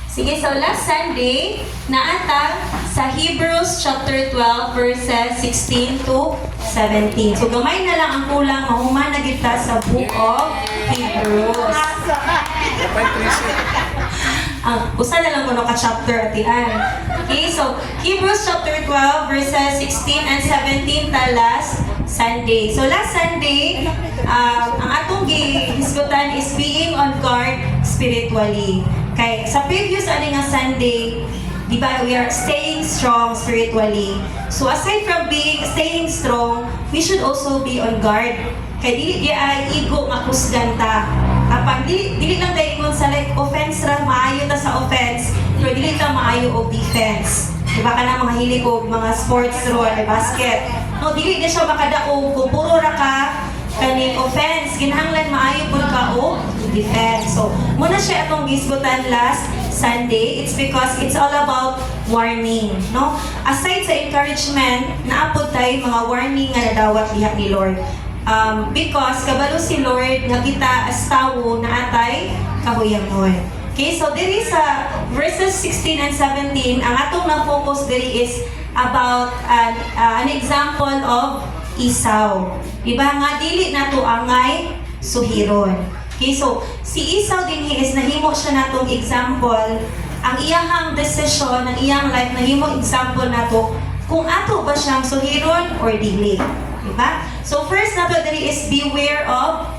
Sige, so last Sunday, naata sa Hebrews chapter 12, verses 16 to 17. So gamay na lang ang kulang, mahuman na kita sa book of Hebrews. Usa na lang kuno ka chapter atian. Okay, so Hebrews chapter 12, verses 16 and 17 ta last Sunday. So last Sunday, ang atong gihisgutan is being on guard spiritually. Kay sa previous ani nga Sunday, di ba, we are staying strong spiritually. So aside from staying strong, we should also be on guard. Kay dili ay igo nga kusgan ta. Apang dili lang tayo ingon sa like offense ra, maayo ta sa offense, pero dili ta maayo og defense. Di ba kana mga hilig og mga sports ro or basket. No, dili na siya makadaog kung puro ra ka kaning offense, kinahanglan maayo pud ka og defense. So, muna siya atong gisgutan last Sunday. It's because it's all about warning, no? Aside sa encouragement, naapod tayo mga warning nga nadawat diha ni Lord. Because kabalo si Lord nga kita as tawo na atay kahuyangon. Okay, so diri sa verses 16 and 17, ang atong na-focus diri is about an example of Esau. Diba nga dili nato angay suhiron. Okay, so si Esau din is nahimo siya natong example. Ang iyang decision, ang iyang life nahimo example nato kung ato ba siyang suhiron or dili. Diba? So first nato diri is beware of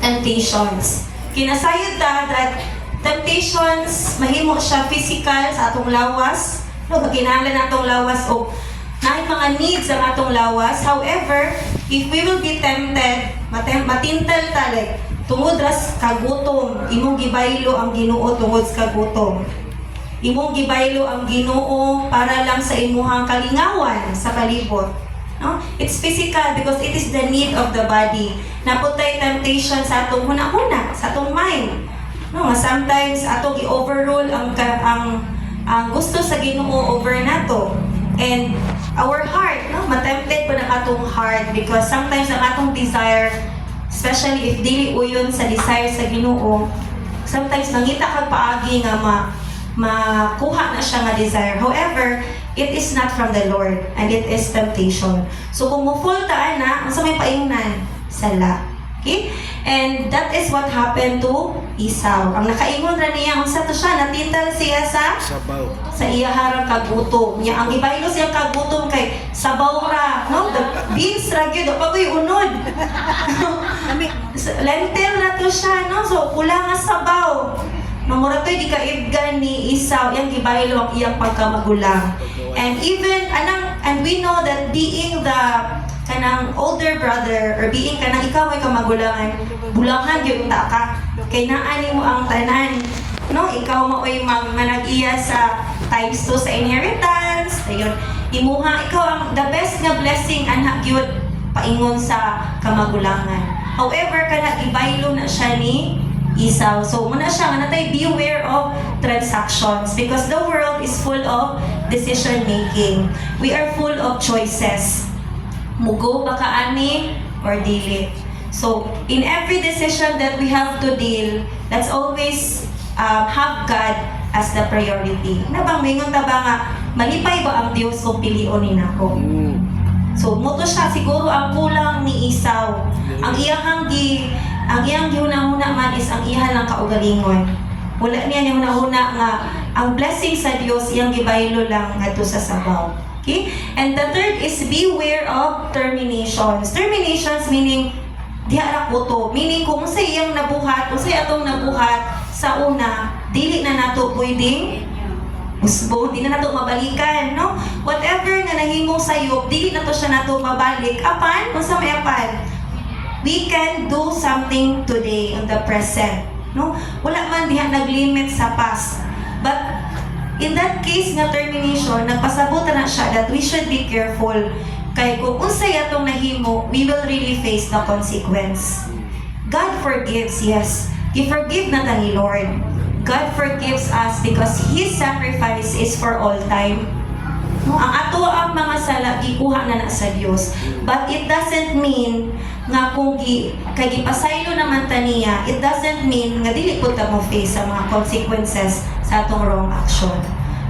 temptations. Kinasayod ta that temptations mahimo siya physical sa atong lawas. No, kinahanglan natong lawas o naay mga needs ang atong lawas. However, if we will be tempted, matintal ta like tungod ras kagutom, imong gibaylo ang Ginoo tungod sa kagutom. Imong gibaylo ang Ginoo para lang sa imuhang kalingawan sa palibot. No? It's physical because it is the need of the body. Naputay temptation sa atong huna-huna, sa atong mind. No, sometimes atong i-overrule ang gusto sa Ginoo over nato. And our heart, no, matempted po ng atong heart because sometimes ang atong desire, especially if dili uyon sa desire sa Ginoo, sometimes nangita kag paagi nga makuha na siya nga desire. However, it is not from the Lord and it is temptation. So kung mo-full ta na, sa may paingnan, sala. Okay? And that is what happened to Esau. Ang nakaingon ra niya, unsa to siya, natintal siya sa sabaw. Sa iya harang kagutom. Niya ang ibaylo siya kagutom kay sabaw ra, no? The beans ra gyud pa koy unod. Lentil na to siya, no? So kulang nga sabaw. Mangura to'y di kaibgan ni Esau, yang gibaylo ang iyang pagkamagulang. And we know that being the kanang older brother or being kanang ikaw ay kamagulangan, bulangan gyud ta ka. Kay naani mo ang tanan, no? Ikaw maoy manag-iya sa times 2 sa inheritance. Dayon, imuha ikaw ang the best nga blessing anak gyud paingon sa kamagulangan. However, kana ibaylo na siya ni Esau. So, muna siya nga natay beware of transactions because the world is full of decision making. We are full of choices. Mugo ba kaani or dili? So, in every decision that we have to deal, let's always have God as the priority. Nabang mingon ta ba nga malipay ba ang Dios kung pilion ni nako? So, muto siya siguro ang kulang ni Esau. Ang iyang gihuna-huna man is ang iha lang kaugalingon. Wala niya ni huna-huna nga ang blessing sa Dios iyang gibaylo lang ngadto sa sabaw. Okay? And the third is beware of terminations. Terminations meaning diha ra kuto. Meaning kung sa iyang nabuhat, kung sa atong nabuhat sa una, dili na nato pwedeng usbo, di na nato mabalikan, no? Whatever nga nahimo sayop, dili na to siya nato mabalik. Apan, kung sa may apan, we can do something today in the present, no? Wala man diha naglimit sa past. But in that case nga termination, nagpasabot na siya that we should be careful. Kay kung unsay atong nahimo, we will really face the consequence. God forgives, yes. He forgive na ta ni Lord. God forgives us because His sacrifice is for all time. No, ang ato ang mga sala gikuha na sa Dios. But it doesn't mean nga kung kay gipasaylo naman ta niya, it doesn't mean nga dili pud ta mo face sa mga consequences sa atong wrong action.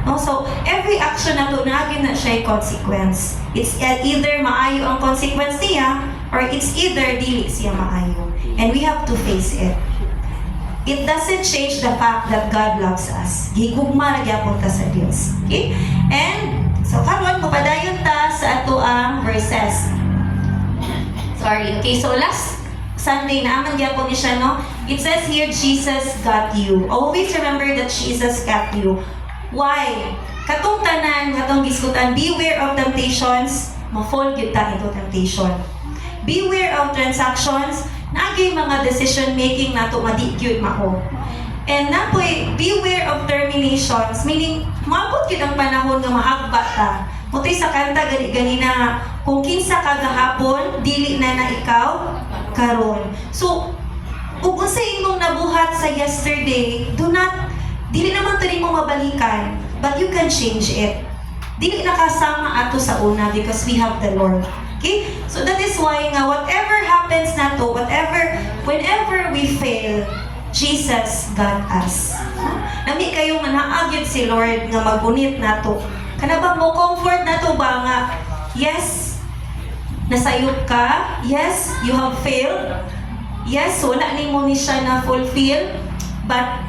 No, so every action nato naagin na siya consequence. It's either maayo ang consequence niya or it's either dili siya maayo. And we have to face it. It doesn't change the fact that God loves us. Gigugma na gyapon ta sa Dios. Okay? And so karon mapadayon ta sa ato ang verses. Sorry. Okay, so last Sunday naaman gyapon ni siya, no? It says here Jesus got you. Always remember that Jesus got you. Why? Katong tanan, katong giskutan, beware of temptations, ma-fall gyud ta into temptation. Beware of transactions, naagay mga decision making nato madi gyud mao. And napoy beware of terminations, meaning maabot gyud ang panahon nga maagba ta. Mutoy sa kanta gani na kung kinsa ka gahapon dili na na ikaw karon. So ug unsa imong nabuhat sa yesterday, dili naman to nimo mabalikan, but you can change it. Dili nakasama ato sa una because we have the Lord. Okay? So that is why nga whatever happens nato, whenever we fail, Jesus got us. Nami kayo nga naagyod si Lord nga magunit nato. Kana ba mo comfort nato ba nga yes, nasayop ka, yes, you have failed, yes, wala nimo ni siya na fulfill, but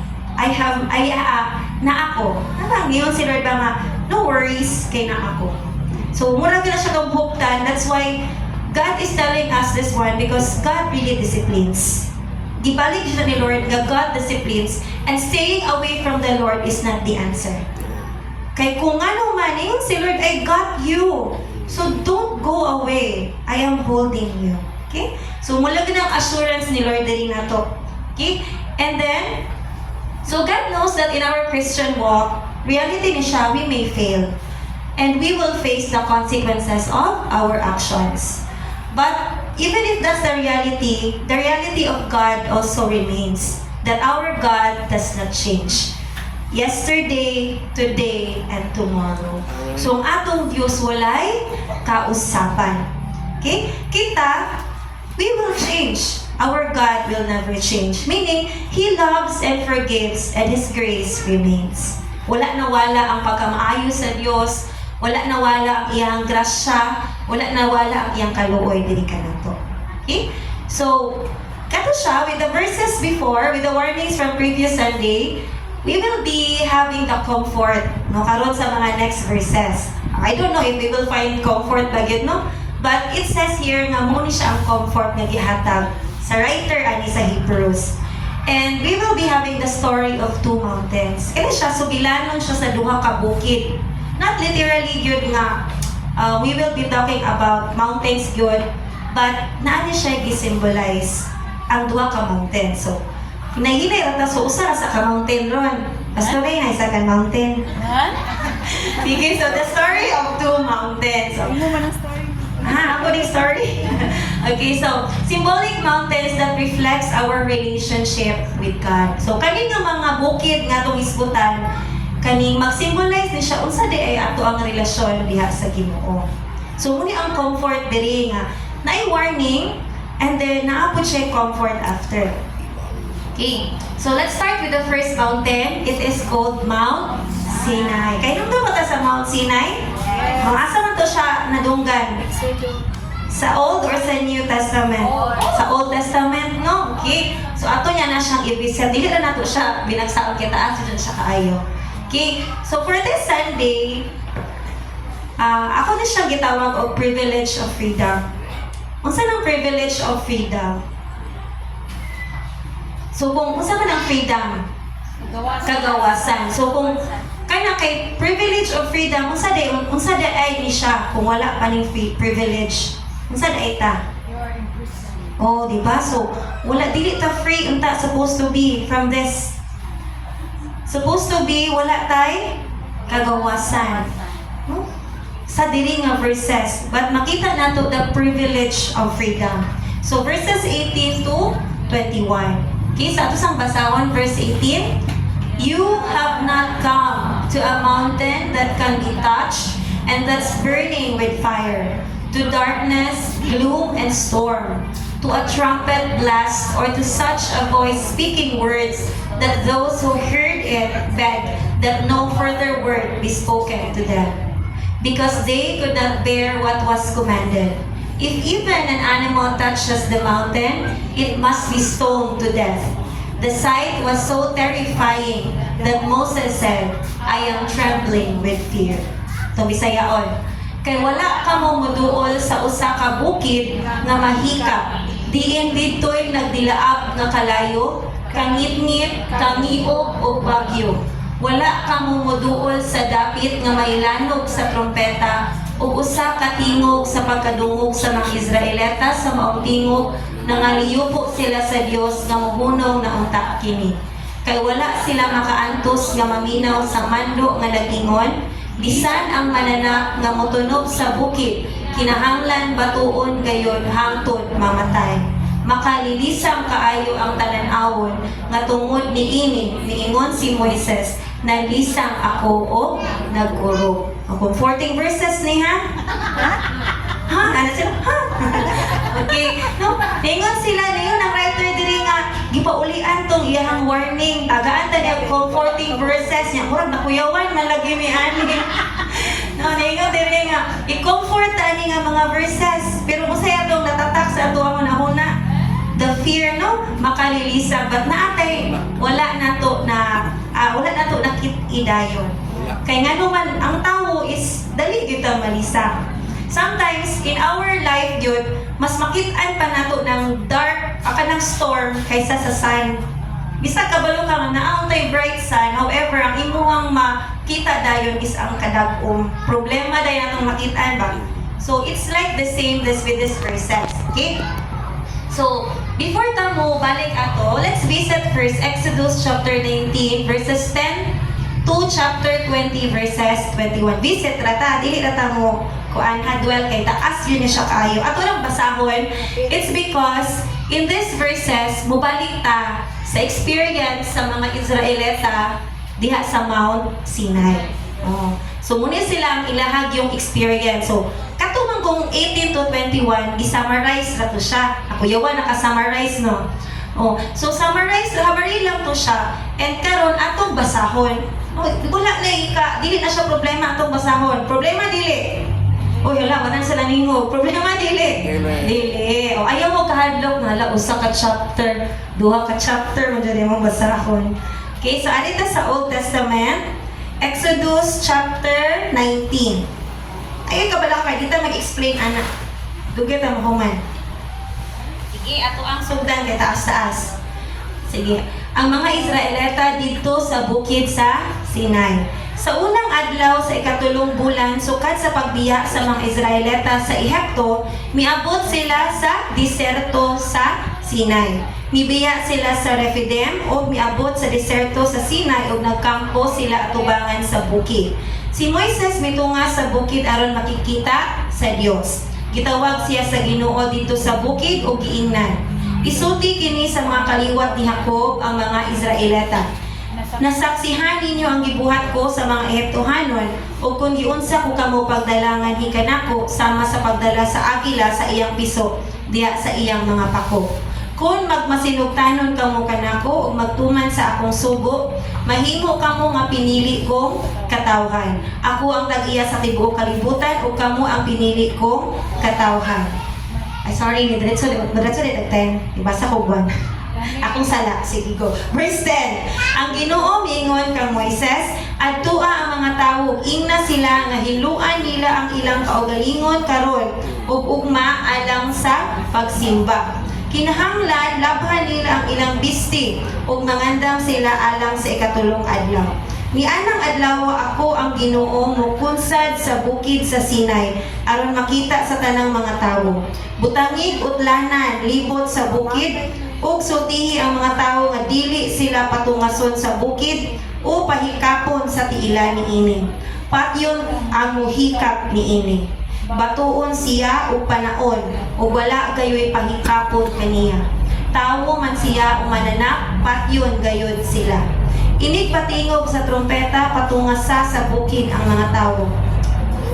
na ako. Nabang yun si Lord ba nga, no worries, kay na ako. So, mura na siya kabuktan. That's why God is telling us this one because God really disciplines. Gibalik siya ni Lord nga God disciplines and staying away from the Lord is not the answer. Kay kung ano man, yun si Lord, I got you. So, don't go away. I am holding you. Okay? So, mula ng assurance ni Lord din na to. Okay? And then, so God knows that in our Christian walk, reality ni siya, we may fail. And we will face the consequences of our actions. But even if that's the reality of God also remains. That our God does not change. Yesterday, today, and tomorrow. So ang atong Diyos walay kausapan. Okay? Kita, we will change. Our God will never change. Meaning, He loves and forgives and His grace remains. Wala nawala ang pagkamaayo sa Diyos. Wala nawala ang iyang grasya. Wala nawala ang iyang kaluoy. Dili ka na to. Okay? So, kato siya, with the verses before, with the warnings from previous Sunday, we will be having the comfort, no, karon sa mga next verses. I don't know if we will find comfort ba yun, no? But it says here nga mo ni siya ang comfort nga gihatag sa writer ani sa Hebrews. And we will be having the story of two mountains. Kaya siya, subilanon siya sa duha ka bukid. Not literally yun nga, we will be talking about mountains yun, but naani siya gi-symbolize ang duha ka mountain. So, hinay-hinay rata so usa sa ka mountain ron. Basta rin na isa ka mountain. Sige, so the story of two mountains. So, Ano man ang story? ako din story. Okay, so symbolic mountains that reflects our relationship with God. So kaning nga mga bukid nga itong isgutan, kaning mag-symbolize ni siya unsa di ay ato ang relasyon diha sa Ginoo. So muni ang comfort diri nga naay warning and then naapod siya comfort after. Okay, so let's start with the first mountain. It is called Mount Sinai. Kaya nung ba sa Mount Sinai? Asa man to siya nadunggan? Sa Old or sa New Testament? Sa Old Testament, no? Okay. So ato niya na siyang i-visit. Dili na nato siya binagsaon kita so dyan siya kaayo. Okay. So for this Sunday, ako na siyang gitawag og privilege of freedom. Unsa nang privilege of freedom? So kung unsa man ang freedom? Kagawasan. So kung kana kay privilege of freedom, unsa day ay ni siya kung wala pa ning privilege. Unsa day ta? You are in prison. Oh, di ba? So wala dili ta free unta supposed to be from this. Supposed to be wala tay kagawasan. No? Sa diri nga verses, but makita nato the privilege of freedom. So verses 18 to 21. Okay, sa ato sang basawan verse 18. You have not come to a mountain that can be touched and that's burning with fire, to darkness, gloom, and storm, to a trumpet blast, or to such a voice speaking words that those who heard it begged that no further word be spoken to them, because they could not bear what was commanded. If even an animal touches the mountain, it must be stoned to death. The sight was so terrifying that Moses said, I am trembling with fear. Itong Bisayaon. Kay wala ka mo muduol sa usa ka bukid nga mahikap, diin dito'y nagdilaap nga kalayo, kangit-ngit, kangiog o bagyo. Wala ka mo muduol sa dapit nga mailanog sa trompeta, ug usa ka tingog sa pagkadungog sa mga Israelita sa maong tingog, nangaliyupo sila sa Dios nga mohunong na unta kini. Kay wala sila makaantos nga maminaw sa mando nga lagingon, bisan ang mananap nga motunog sa bukid, kinahanglan batuon gayon hangtod mamatay. Makalilisang kaayo ang tanan-awon nga tungod niini niingon si Moises, nalisang ako o nag-urog. Ang comforting verses ni ha? Ha? Ano sila? Ha? Okay. No? Ningon sila, ningon ang writer diri nga gipaulian tong iyang warning. Tagaan ta niya comforting verses niya. Murag nakuyawan malagi mi ani. No, ningon diri nga i-comfort ta ani nga mga verses. Pero usay atong natatak sa ato ang una. The fear, no? Makalilisa. But naatay, wala na to nakit-idayon. Kaya nga naman, ang tao is dali kita malisa. Sometimes, in our life yun, mas makitaan pa nato ng dark, ng storm, kaysa sa sun. Bisa kabalo ka nga naang tay bright sun, however, ang imuhang makita dayon is ang kadagom. Problema dayon atong makitaan ba? So, it's like the same with this verses. Okay? So, before tamo balik ato, let's visit first Exodus chapter 19 verses 10 to chapter 20 verses 21. Visit rata, dili rata mo kuan hadwell kay taas yun siya kaayo. Ato lang basahon, it's because in these verses mubalik ta sa experience sa mga Israelita diha sa Mount Sinai. Oh. So muna sila ang ilahag yung experience. So katumang kung 18 to 21, i-summarize na to siya. Ako yawan naka-summarize no. Oh, so summarize habari lang to siya. And karon atong basahon. Oh, wala na dili na siya problema atong basahon. Problema dili. Oh, wala wanan sa langingog. Problema dili. Amen. Dili. Oh, ayaw mo kahadlok na usa ka chapter, duha ka chapter mo diri mo basahon. Okay, so adita sa Old Testament, Exodus chapter 19. Ayun ka bala ka, dito mag-explain anak. Dugit ang mahuman. Sige, ato ang sugdan kay taas-taas. Sige. Ang mga Israelita dito sa bukid sa Sinai. Sa unang adlaw sa ikatulong bulan, sukad sa pagbiya sa mga Israelita sa Ehipto, miabot sila sa diserto sa Sinai. Mibiya sila sa Refidim o miabot sa diserto sa Sinai o nagkampo sila atubangan sa bukid. Si Moises mitunga sa bukid aron makikita sa Dios. Gitawag siya sa Ginoo dito sa bukid o giingnan. Isulti kini sa mga kaliwat ni Jacob ang mga Israelita. Nasaksihan ninyo ang gibuhat ko sa mga Ehiptohanon o kung giunsa ko kamo pagdalangan hikanako sama sa pagdala sa agila sa iyang piso diha sa iyang mga pako. Kung magmasinugtanon kamo kanako o magtuman sa akong sugo, mahimo kamo nga pinili kong katawhan. Ako ang tag-iya sa tibuok kalibutan o kamo ang pinili kong katawhan. Ay, sorry, diretso dito 10. Ibasa ko buwan. Akong sala. Sige, go. Verse 10. Ang Ginoo miingon kang Moises, adtua ang mga tawo, ingna sila nga hiluan nila ang ilang kaugalingon karon ug ugma alang sa pagsimba. Kinahanglan labhan nila ang ilang bisti ug mangandam sila alang sa ikatulong adlaw. Mianang adlaw ako ang Ginoo mukunsad sa bukid sa Sinai aron makita sa tanang mga tawo. Butangig utlanan libot sa bukid ug sultihi ang mga tawo nga dili sila patungason sa bukid o pahikapon sa tiila niini. Patyon ang muhikap niini. Batuon siya o panaon o wala gayoy pahikapon kaniya. Tawo man siya o mananak, patyon gayod sila. Inig patingog sa trompeta patunga sa bukid ang mga tawo.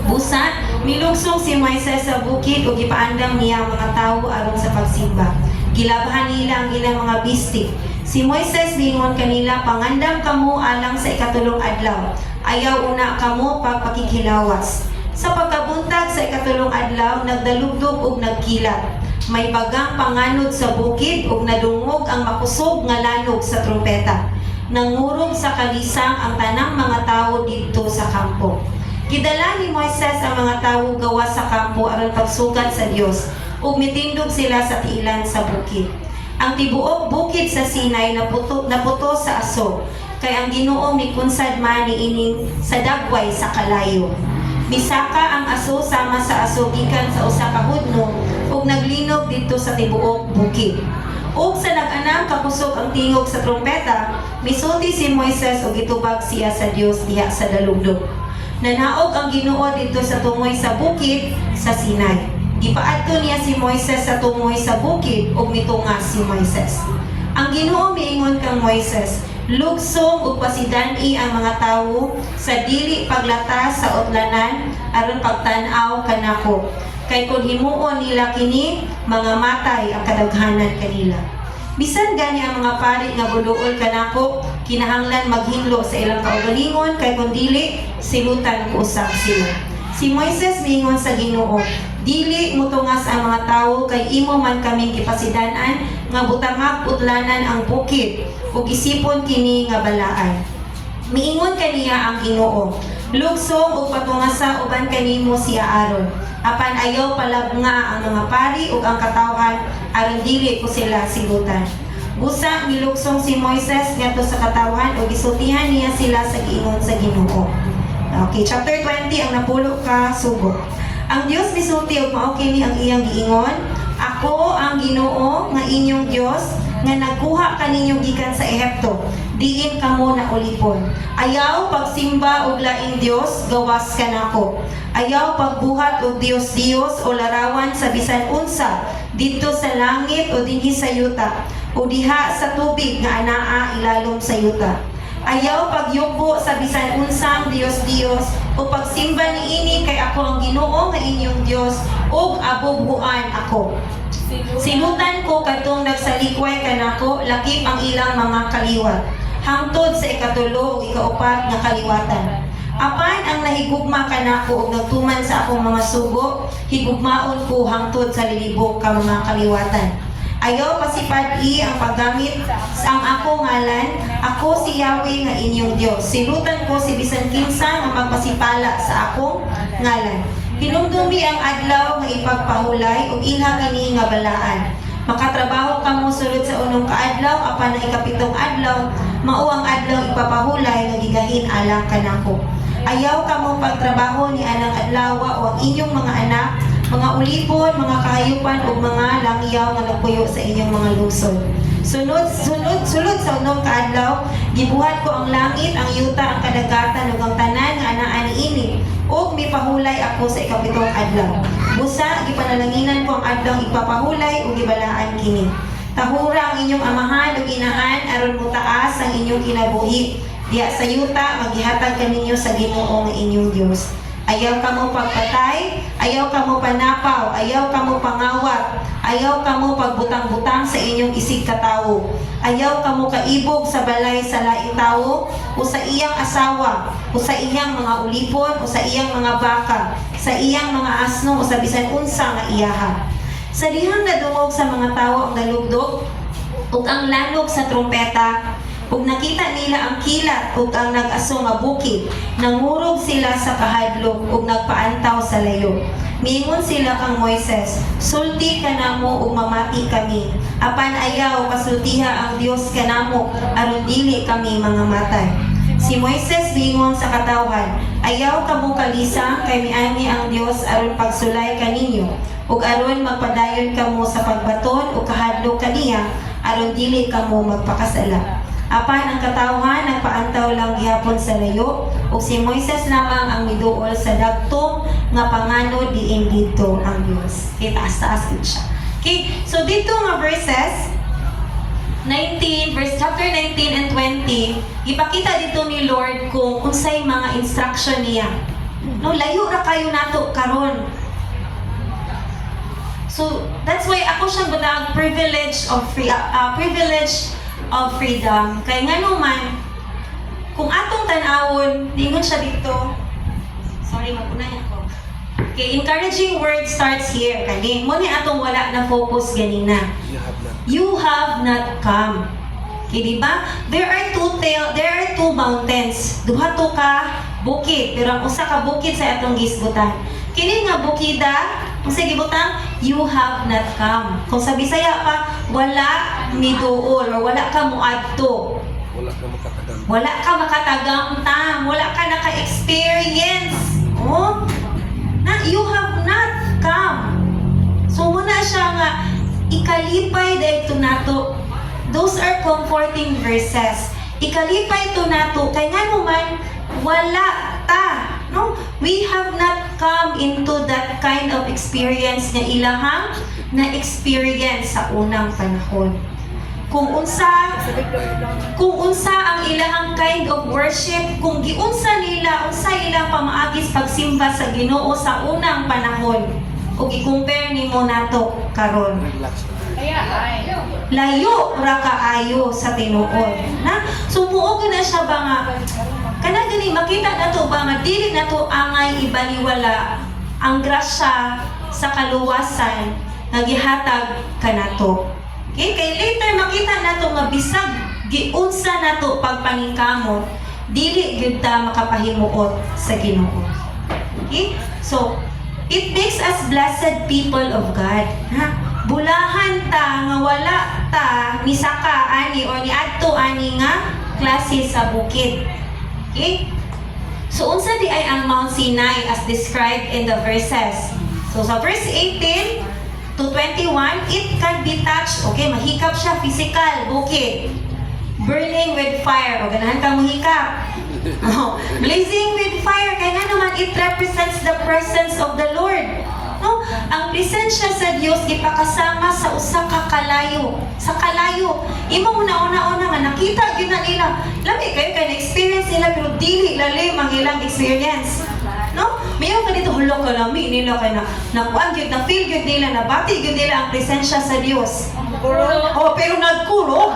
Busa, milugsong si Moises sa bukid ug gipaandam niya ang mga tawo aron sa pagsimba. Gilabahan nila ang ilang mga bisti. Si Moises miingon kanila, "Pangandam kamo alang sa ikatulong adlaw. Ayaw una kamo pagpakikilawas." Sa pagkabuntag sa ikatulong adlaw, nagdalugdog ug nagkilat. May bagang panganod sa bukid ug nadungog ang makusog nga lanog sa trumpeta. Nangurog sa kalisang ang tanang mga tawo didto sa kampo. Gidala ni Moises ang mga tawo gawas sa kampo aron pagsugat sa Dios ug mitindog sila sa tiilan sa bukid. Ang tibuok bukid sa Sinai naputo sa aso, kay ang Ginoo mikunsad man niining sa dagway sa kalayo. Misaka ang aso sama sa aso gikan sa usa ka hudno ug naglinog didto sa tibuok bukid. Ug sa nag-anam kakusog ang tingog sa trumpeta, misulti si Moises ug gitubag siya sa Dios diha sa dalugdog. Nanaog ang Ginoo didto sa tungoy sa bukid sa Sinai. Gipaadto niya si Moises sa tungoy sa bukid ug mitungas si Moises. Ang Ginoo miingon kang Moises, "Lugsong ug pasidani ang mga tawo sa dili paglatas sa utlanan aron pagtan-aw kanako. Kay kun himuon nila kini, mga matay ang kadaghanan kanila." Bisan gani ang mga pari nga buluol kanako, kinahanglan maghinlo sa ilang kaugalingon kay kun dili silutan ko usab sila. Si Moises miingon sa Ginoo, "Dili mutungas ang mga tawo kay imo man kaming gipasidan-an nga butangag utlanan ang bukid ug isipon kini nga balaan." Miingon kaniya ang Ginoo, "Lugsong ug patungasa uban kanimo si Aaron. Apan ayaw palabnga ang mga pari ug ang katawhan aron dili ko sila silutan." Busa milugsong si Moises ngadto sa katawhan ug gisultihan niya sila sa giingon sa Ginoo. Okay, chapter 20 ang napulo ka sugo. Ang Dios misulti ug mao kini ang iyang giingon, "Ako ang Ginoo nga inyong Dios nga nagkuha kaninyo gikan sa Ehipto. Diin kamo na ulipon. Ayaw pagsimba og laing Dios, gawas kanako. Ayaw pagbuhat og Dios-Dios o larawan sa bisan unsa didto sa langit o dinhi sa yuta o diha sa tubig nga anaa ilalom sa yuta. Ayaw pagyuko sa bisan unsang Dios-Dios o pagsimba niini kay ako ang Ginoo nga inyong Dios ug abubuan ako. Sinutan ko kadtong nagsalikway kanako, lakip ang ilang mga kaliwat, hangtod sa ikatulo ug ikaupat nga kaliwatan. Apan ang nahigugma kanako ug nagtuman sa akong mga sugo, higugmaon ko hangtod sa lilibok ka mga kaliwatan. Ayaw pasipad-i ang paggamit sa ang ako ngalan, ako si Yahweh nga inyong Dios. Silutan ko si bisan kinsa nga magpasipala sa akong ngalan. Hinumdumi ang adlaw nga ipagpahulay ug ilha kini nga balaan. Makatrabaho kamo sulod sa unong kaadlaw apan ang ikapitong adlaw mao ang adlaw ipapahulay nga gigahin alang kanako. Ayaw kamo pagtrabaho ni anang adlaw o ang inyong mga anak, mga ulipon, mga kahayupan ug mga langyaw nga nagpuyo sa inyong mga lungsod. Sulod sa unong kaadlaw, gibuhat ko ang langit, ang yuta, ang kadagatan ug ang tanan nga anaa niini ug mipahulay ako sa ikapitong adlaw. Busa gipanalanginan ko ang adlaw ipapahulay ug gibalaan kini. Tahura ang inyong amahan ug inahan aron mutaas ang inyong kinabuhi. Diya sa yuta maghihatag kaninyo sa Ginoo nga inyong Dios. Ayaw kamo pagpatay, ayaw kamo panapaw, ayaw kamo pangawat, ayaw kamo pagbutang-butang sa inyong isig katawo, ayaw kamo kaibog sa balay sa laing tawo, o sa iyang asawa, o sa iyang mga ulipon, o sa iyang mga baka, sa iyang mga asno, o sa bisan unsa nga iyaha. Sa dihang nadungog sa mga tawo ang dalugdog, ug ang lanog sa trumpeta, ug nakita nila ang kilat ug ang nag-aso nga bukid, nangurog sila sa kahadlok ug nagpaantaw sa layo. Miingon sila kang Moises, "Sulti ka namo ug mamati kami. Apan ayaw pasultiha ang Dios kanamo aron dili kami mga matay." Si Moises miingon sa katawhan, "Ayaw kamo kalisang kay miani ang Dios aron pagsulay kaninyo ug aron magpadayon kamo sa pagbaton ug kahadlok kaniya aron dili kamo magpakasala." Apan ang katawhan nagpaantaw lang gihapon sa layo ug si Moises lamang ang miduol sa dagtong nga panganod diin dito ang Dios. Itaas-taas gid siya. Okay, so dito nga verses 19, chapter 19 and 20, ipakita dito ni Lord kung unsay mga instruction niya No, layo ra kayo nato karon. So that's why ako siya bunag privilege of freedom. Kay ngano man kung atong tan-awon, dingon siya dito. Sorry, magunay ako. Okay, encouraging word starts here. Kani mo ni atong wala na focus ganina. You have not come. Okay, di ba? There are two mountains. Duha to ka bukid, pero ang usa ka bukid sa atong gisgutan. Kini nga bukida, kung sa gibutang, you have not come. Kung sa Bisaya pa, wala ni duol or wala ka muadto. Wala ka makatagang. Wala ka makatagang tam, wala ka naka-experience. Oh? Na you have not come. So muna siya nga ikalipay dahil nato. Those are comforting verses. Ikalipay to nato kay nga naman wala ta. No? We have not come into that kind of experience na ilahang na experience sa unang panahon. Kung unsa ang ilahang kind of worship, kung giunsa nila, unsa ilang pamaagis pagsimba sa Ginoo sa unang panahon, ug i-compare nimo nato karon. Layo ra kaayo sa tinuod. Na sumuog na siya ba nga kana gani makita nato ba nga dili nato angay ibaliwala ang grasya sa kaluwasan nga gihatag kanato. Okay, kay later makita nato nga bisag giunsa nato pagpaningkamot, dili gyud ta makapahimuot sa Ginoo. Okay? So, it makes us blessed people of God. Ha? Bulahan ta nga wala ta ni saka ani or ni adto ani nga klase sa bukid. Okay? So, unsa di ay ang Mount Sinai as described in the verses? So, sa verse 18 to 21, it can be touched. Okay, mahikap siya, physical, bukid. Burning with fire. O, ganahan ka mahikap. Oh, blazing with fire. Kaya nga naman, it represents the presence of the Lord. No? Ang presensya sa Dios ipakasama sa usa ka kalayo. Sa kalayo. Imo una-una nga nakita gyud na nila. Lami kayo kay na-experience nila pero dili lalim ang ilang experience. No? Mayo ka dito hulog ka lami nila kay nakuan gyud na feel gyud nila na bati gyud nila ang presensya sa Dios. Oh, pero nagkurog.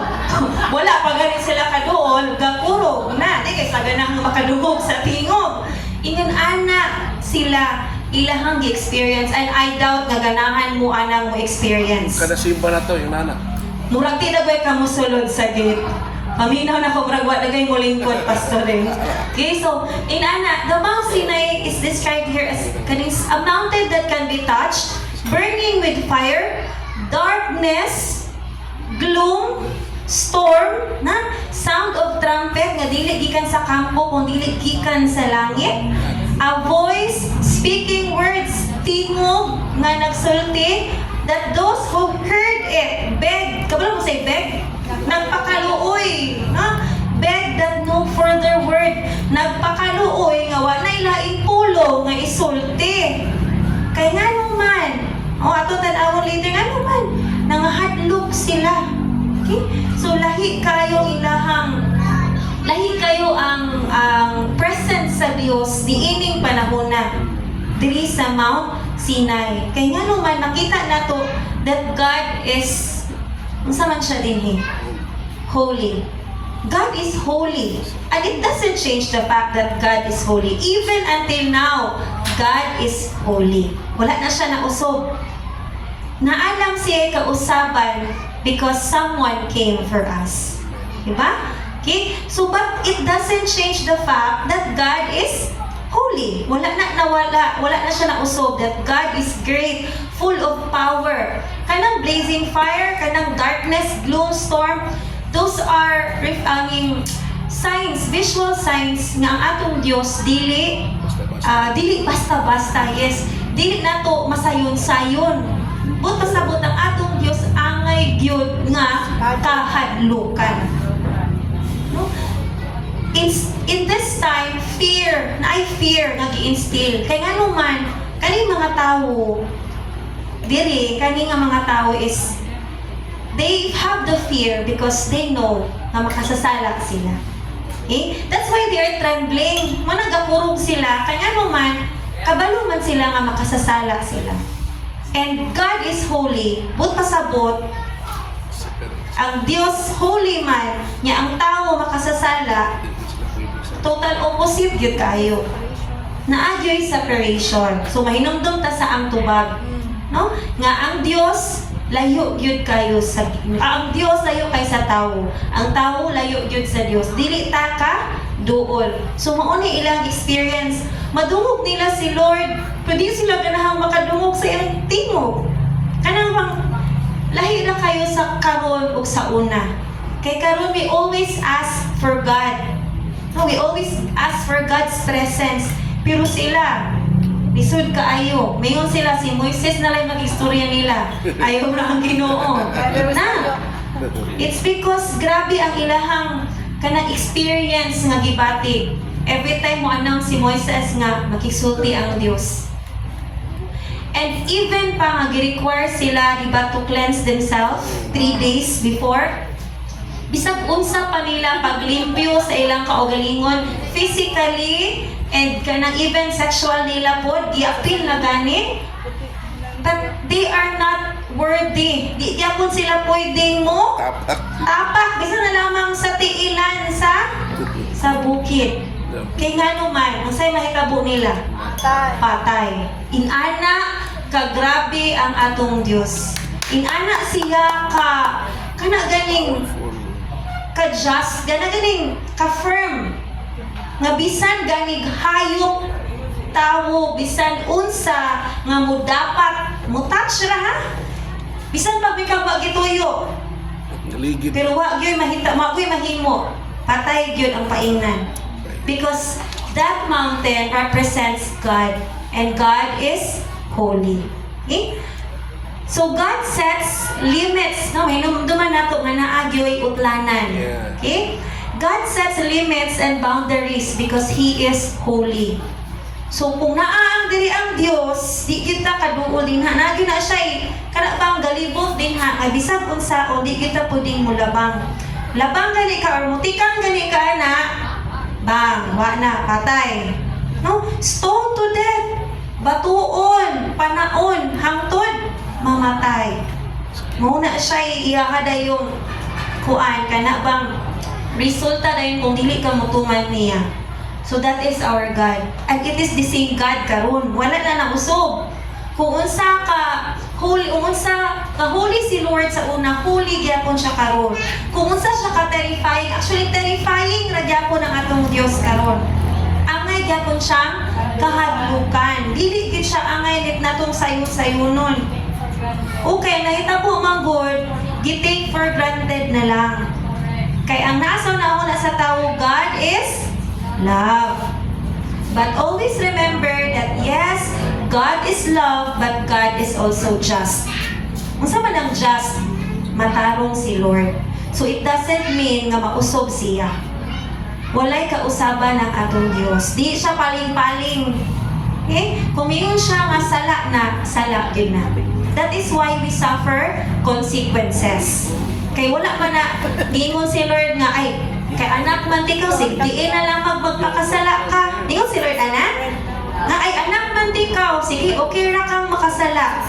Wala pa gani sila kaduol, gagkurog na. Di kay sa ganang makadugog sa tingog. Ingon ana sila ilahang experience and I doubt na ganahan mo anang mo experience. Kada simba na to, yung nana. Murag tinabay ka mo sulod sa gate. Paminaw na ko murag wa dagay mo lingkod pastor eh. Okay, so in ana, the Mount Sinai is described here as a mountain that can be touched, burning with fire, darkness, gloom, storm, na sound of trumpet nga dili gikan sa kampo kung dili gikan sa langit. A voice speaking words, tingog nga nagsulti, that those who heard it beg, kabalo mo say beg? Nagpakaluoy, no? Beg that no further word. Nagpakaluoy nga walay laing pulo nga isulti. Kay nga naman, ato tan-awon later nga naman, nangahadlok sila. Okay? So lahi kayo ang presence sa Dios diining panahon na diri sa Mount Sinai. Kay nga naman nakita nato that God is unsa man siya dinhi? Holy. God is holy. And it doesn't change the fact that God is holy. Even until now, God is holy. Wala na siya nausob. Naalam siya kausaban because someone came for us. Diba? Okay? So, but it doesn't change the fact that God is holy. Wala na siya nausob that God is great, full of power. Kanang blazing fire, kanang darkness, gloom, storm, those are signs, visual signs nga ang atong Dios dili basta-basta, yes. Dili nato masayon-sayon. But pasabot ang atong Dios angay gyud nga kahadlukan. No? In this time, fear nga gi-instill. Kay nga naman, kaning mga tao kaning mga tao is they have the fear because they know na makasasala sila. Okay? That's why they are trembling. Managakurog sila, kanya naman, kabalo man sila nga makasasala sila. And God is holy. But pasabot, ang Dios holy man, niya ang tao makasasala, total opposite yun kayo. Naadyo'y separation. So mahinumdum ta sa ang tubag. No? Nga ang Dios layo gyud kayo sa ang Dios layo kay sa tawo. Ang tawo layo gyud sa Dios. Dili ta ka duol. So mao ni ilang experience. Madungog nila si Lord, pero di sila ganahang makadungog sa iyang tingog. Kanang bang lahi na kayo sa karon ug sa una. Kay karon we always ask for God. No, we always ask for God's presence. Pero sila, lisod kaayo. Mayon sila, si Moises na lang mag-istorya nila. Ayaw na ang Ginoo. Na, it's because grabe ang ilahang kanang experience nga gibati. Every time mo announce si Moises nga makisulti ang Dios. And even pa nga gi-require sila diba to cleanse themselves 3 days before. Bisag unsa pa nila paglimpyo sa ilang kaugalingon physically and kanang even sexual nila po, giapil na gani. But they are not worthy. Di gyapon sila pwedeng mo tapak. Bisa na lamang sa tiilan sa bukid. Kay nga naman, ang say mahitabo nila? Patay. Inana, kagrabe ang atong Diyos. Inana siya kana ganing ka-just, ganing ka-firm. Nga bisan ganig hayop tawo, bisan unsa nga mo dapat mo touch ra ha. Bisan pag ikaw magituyo. Ligid. Pero wa gyud mahimo. Patay gyud ang paingnan. Because that mountain represents God and God is holy. Okay? So God sets limits, no? Hinumduman nato nga naagyoy utlanan. Yeah. Okay? God sets limits and boundaries because He is holy. So kung naa ang diri ang Dios, di kita kaduol din ha. Nagyo na siya kana bang galibot din ha. Nga bisag unsa o di kita puding mulabang. Labang gani ka or mutikang gani ka na, bang, wa na, patay. No? Stone to death. Batuon, panaon, hangtod, mamatay. Muna siya iyahada yung kuan, kana bang resulta na yun kung dili ka mutuman niya. So that is our God. And it is the same God karon. Wala na nausog. Kung unsa ka holy, holy si Lord sa una, holy gyapon siya karon. Kung unsa siya ka terrifying, actually terrifying ra gyapon ang atong Dios karon. Angay gyapon siyang kahadlukan. Dili gid siya angay nit natong sayon-sayonon. Okay, nahitabo man good, gi-take for granted na lang. Kay ang nasa una sa tao, God is love. But always remember that yes, God is love, but God is also just. Unsa man ang just? Matarong si Lord. So it doesn't mean nga mausog siya. Walay kausaban ng atong Dios. Di siya paling-paling. Okay? Kung yun siya nga sala din na. That is why we suffer consequences. Kay wala man na gingon si Lord nga ay kay anak man tikaw diin na lang magpakasala ka. Gingon si Lord anak? Nga ay anak man tikaw sige okay ra kang makasala.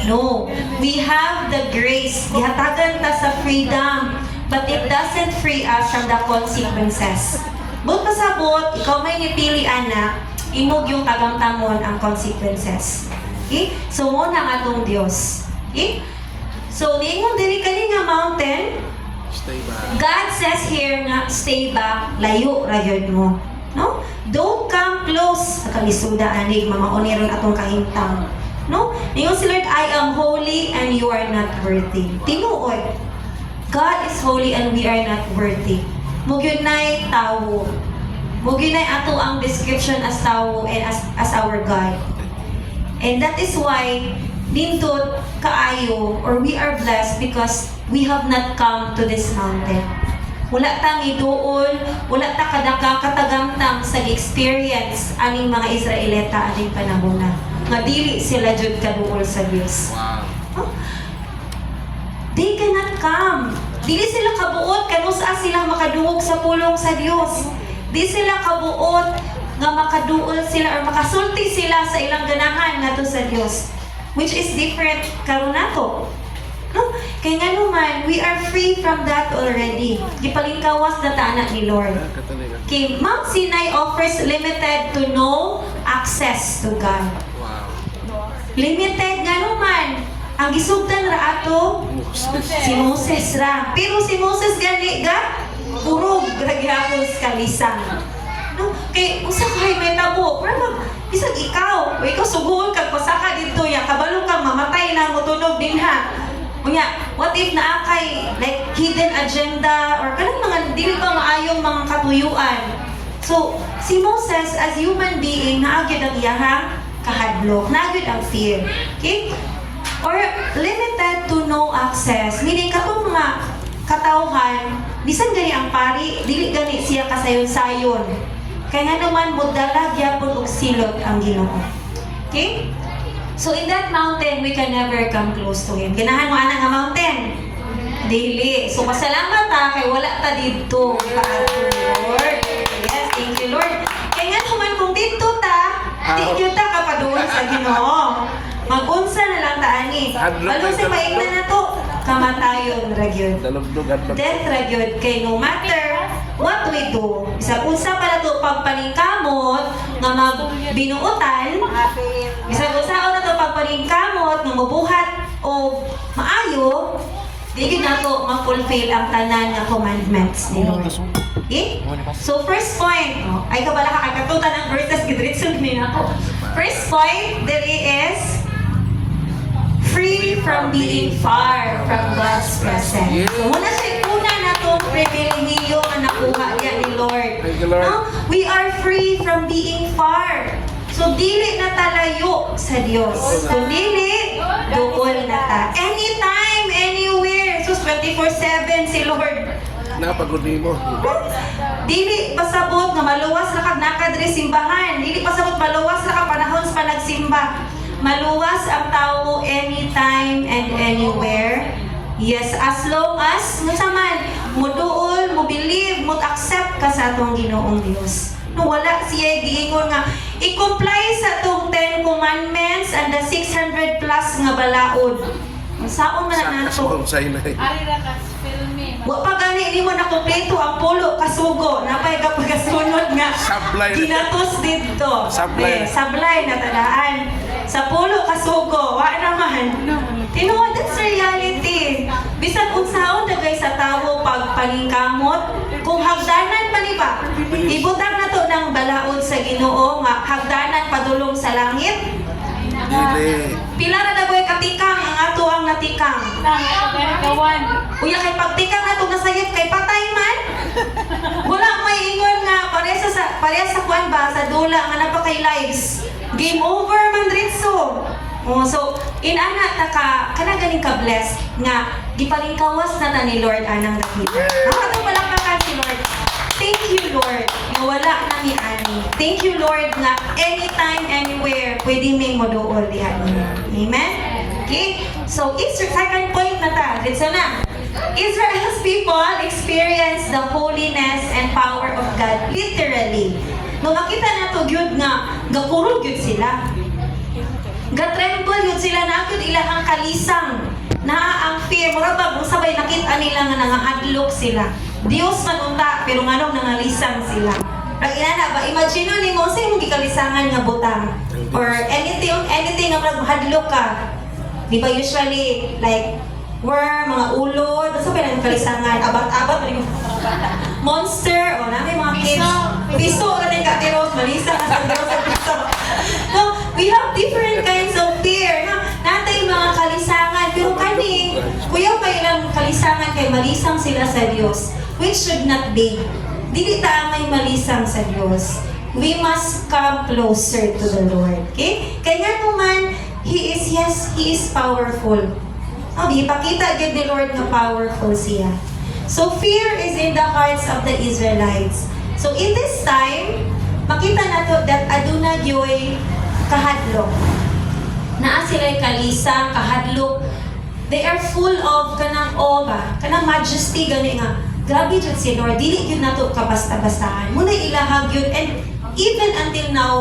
No, we have the grace. Gihatagan ta sa freedom, but it doesn't free us from the consequences. But pasabot, ikaw may nipili anak, imog yung tagamtamon ang consequences. Okay? So mo na atong Dios. Okay? So niingon diri kani nga mountain, Stay back. God says here nga stay back, layo ra gyud mo. No? Don't come close sa kalisuda anig mamauni ron atong kahimtang. No? Niingon si Lord, I am holy and you are not worthy. Tinuod. God is holy and we are not worthy. Mugyod na'y tawo. Mugyod na'y ato ang description as tawo and as our God. And that is why nindot kaayo or we are blessed because we have not come to this mountain. Wala tang iduol, wala ta kadaka katagamtang sa experience aning mga Israelita aning panahon na. Nga dili sila jud kaduol sa Dios. Wow. Huh? They cannot come. Dili sila kabuot kanusa sila makadungog sa pulong sa Dios. Di sila kabuot nga makaduol sila or makasulti sila sa ilang ganahan ngadto sa Dios, which is different karon nato. No? Kaya nga naman, we are free from that already. Gipalingkawas na taana ni Lord. Okay, Mount Sinai offers limited to no access to God. Wow. Limited nga naman. Ang gisugdan ra ato, si Moses ra. Pero si Moses gani ga, purog ragyapos kalisang. No? Kay, usa kay may tabo. Pero bisag ikaw, o ikaw suguon kag pasaka dito ya, kabalo kang mamatay na motunog din ha. Unya, what if naa kay like hidden agenda or kanang mga dili pa maayong mga katuyuan. So, si Moses as human being naagid ang iyahang kahadlok, naagid ang fear. Okay? Or limited to no access. Meaning katong mga katawhan, bisan gani ang pari, dili gani siya kasayon-sayon. Kaya nga naman mudala gyapon og silot ang Ginoo. Okay? So in that mountain, we can never come close to Him. Ganahan mo ana nga mountain? Dili. So pasalamat kay wala ta dito. Lord. Yes, thank you Lord. Kaya nga naman kung dito ta, thank you ta kapaduol sa Ginoo. Mag-unsa na lang ta ani. Balong sa maignan na to, kamatayon ra gyud. Death ra gyud kay no matter what we do. Bisag unsa para to pagpaningkamot nga magbinuotan. Bisag unsa na to pagpaningkamot nga mabuhat o maayo, di gyud nato ma-fulfill ang tanan nga commandments ni Lord. Okay? So first point, ay kabala ka katutan ang verses gidritson ni nako. First point, there is free from being far from God's presence. So, muna siya una na itong pribilehiyo na nakuha niya ni Lord. Thank you, Lord. No? We are free from being far. So, dili na talayo sa Diyos. So, dili, doon na ta. Anytime, anywhere. So, 24/7 si Lord. Napagod mo. Dili pasabot nga maluwas na kag nakadre simbahan. Dili pasabot maluwas na kag panahon sa panagsimba. Maluwas ang tao anytime and anywhere. Yes, as long as man, mo duol, mo believe, mo accept ka sa atong Ginoong Dios. No, wala siya giingon nga i-comply sa atong 10 commandments and the 600 plus nga balaod. Saon man na nato. Ari ra ka filmi. Wa pa gani ni mo nakumpleto ang pulo kasugo. Napay ka pagasunod nga. Sablay na. Ginatos dito. Sablay. Sablay na tadaan. Sa pulo kasugo, wa naman. Tinuod, that's reality. Bisan unsaon dagay sa tawo pagpaningkamot, kung hagdanan pa ni ba, ibutang na to ng balaod sa Ginoo nga hagdanan padulong sa langit. Dili. Pila ra dagoy katikang ang ato ang natikang. Gawan. Uya kay pagtikang na to nasayop kay patay man. Wala may ingon nga pareha sa kwan ba sa dula nga napakay lives. Game over man dritso. Oh, so inana ta ka kana ganing ka blessed nga gipalingkawas na ta ni Lord anang nakita. Ato palakpakan si Lord. Thank you Lord. Nga wala na ni ani. Thank you Lord nga anytime anywhere pwede may moduol diha. Amen. Okay? So second point na ta. Dito na. Israel's people experience the holiness and power of God literally. Nung makita na to gyud nga gakurog gyud sila. Gatremble yun sila na agad ilang kalisang na ang fear. Murabag, sabay nakita nila nga nangahadlok sila. Diyos manunta, pero nga nangalisang sila. Pag inana ba, imagine ni mo, sa'yo mong gikalisangan nga butang. Or anything nga maghadlok ka. Di ba usually, like, worm, mga ulod, basta pa lang kalisangan, abat-abat, monster, o namin mga kids. Piso, natin katiros, malisa na sa piso. No, we have different kinds of fear. No? Natay mga kalisangan, pero kani, kuya pa ilang kalisangan kay malisang sila sa Diyos, which should not be. Dili ta may malisang sa Diyos. We must come closer to the Lord. Okay? Kaya naman, He is powerful. Ipakita agad ni Lord na powerful siya. So fear is in the hearts of the Israelites. So in this time, makita nato that aduna gyoy kahadlok. Naa sila'y kalisang, kahadlok, they are full of kanang awe ba, kanang majesty gani nga. Grabe jud si Lord, dili gyud nato kabasta-bastahan. Muna ilahag yun, and even until now,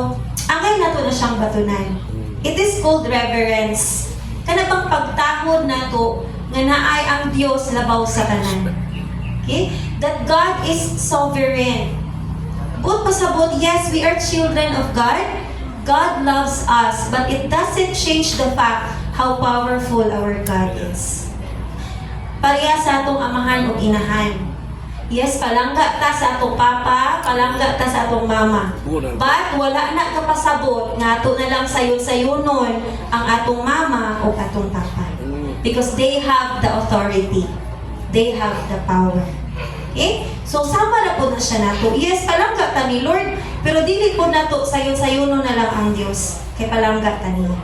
angay nato na siyang batunan. It is called reverence. Kana bang pagtahod nato nga naay ang Dios labaw sa tanan. Okay? That God is sovereign. But pasabot, yes, we are children of God. God loves us, but it doesn't change the fact how powerful our God is. Pareha sa atong amahan o inahan. Yes, palangga ta sa atong papa, palangga ta sa atong mama. But wala na kapasabot nga ato na lang sayon-sayonon ang atong mama o atong papa. Because they have the authority. They have the power. Okay? So, sama na po na siya nato. Yes, palangga ta ni Lord, pero dili po nato sayon-sayonon na lang ang Diyos. Kaya palangga ta niya.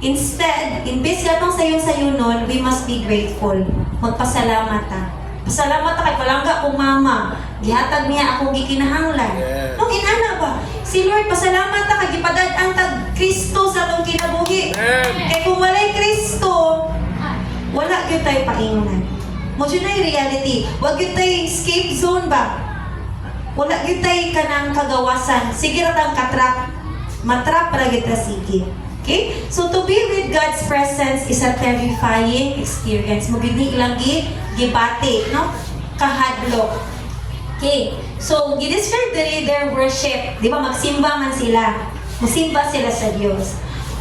Instead, imbes na itong sayon-sayonon, we must be grateful. Magpasalamat ta. Pasalamat ta kay palangga kong mama. Gihatag niya akong gikinahanglan. Yes. Nung inana ba? Si Lord, pasalamat ta kay gipadad-an tag Kristo sa atong kinabuhi. Amen. Kay kung walay Kristo, wala gyud tayo paingunan. Mo yun na yung reality. Wag gyud tayo escape zone ba? Wala gyud tayo kanang kagawasan. Sige ra tang katrap. Matrap ra gyud ta sige. Okay? So to be with God's presence is a terrifying experience. Mo gyud ni ilang gibati, no? Kahadlok. Okay. So, gidescribe diri their worship. Di ba? Magsimba man sila. Magsimba sila sa Diyos.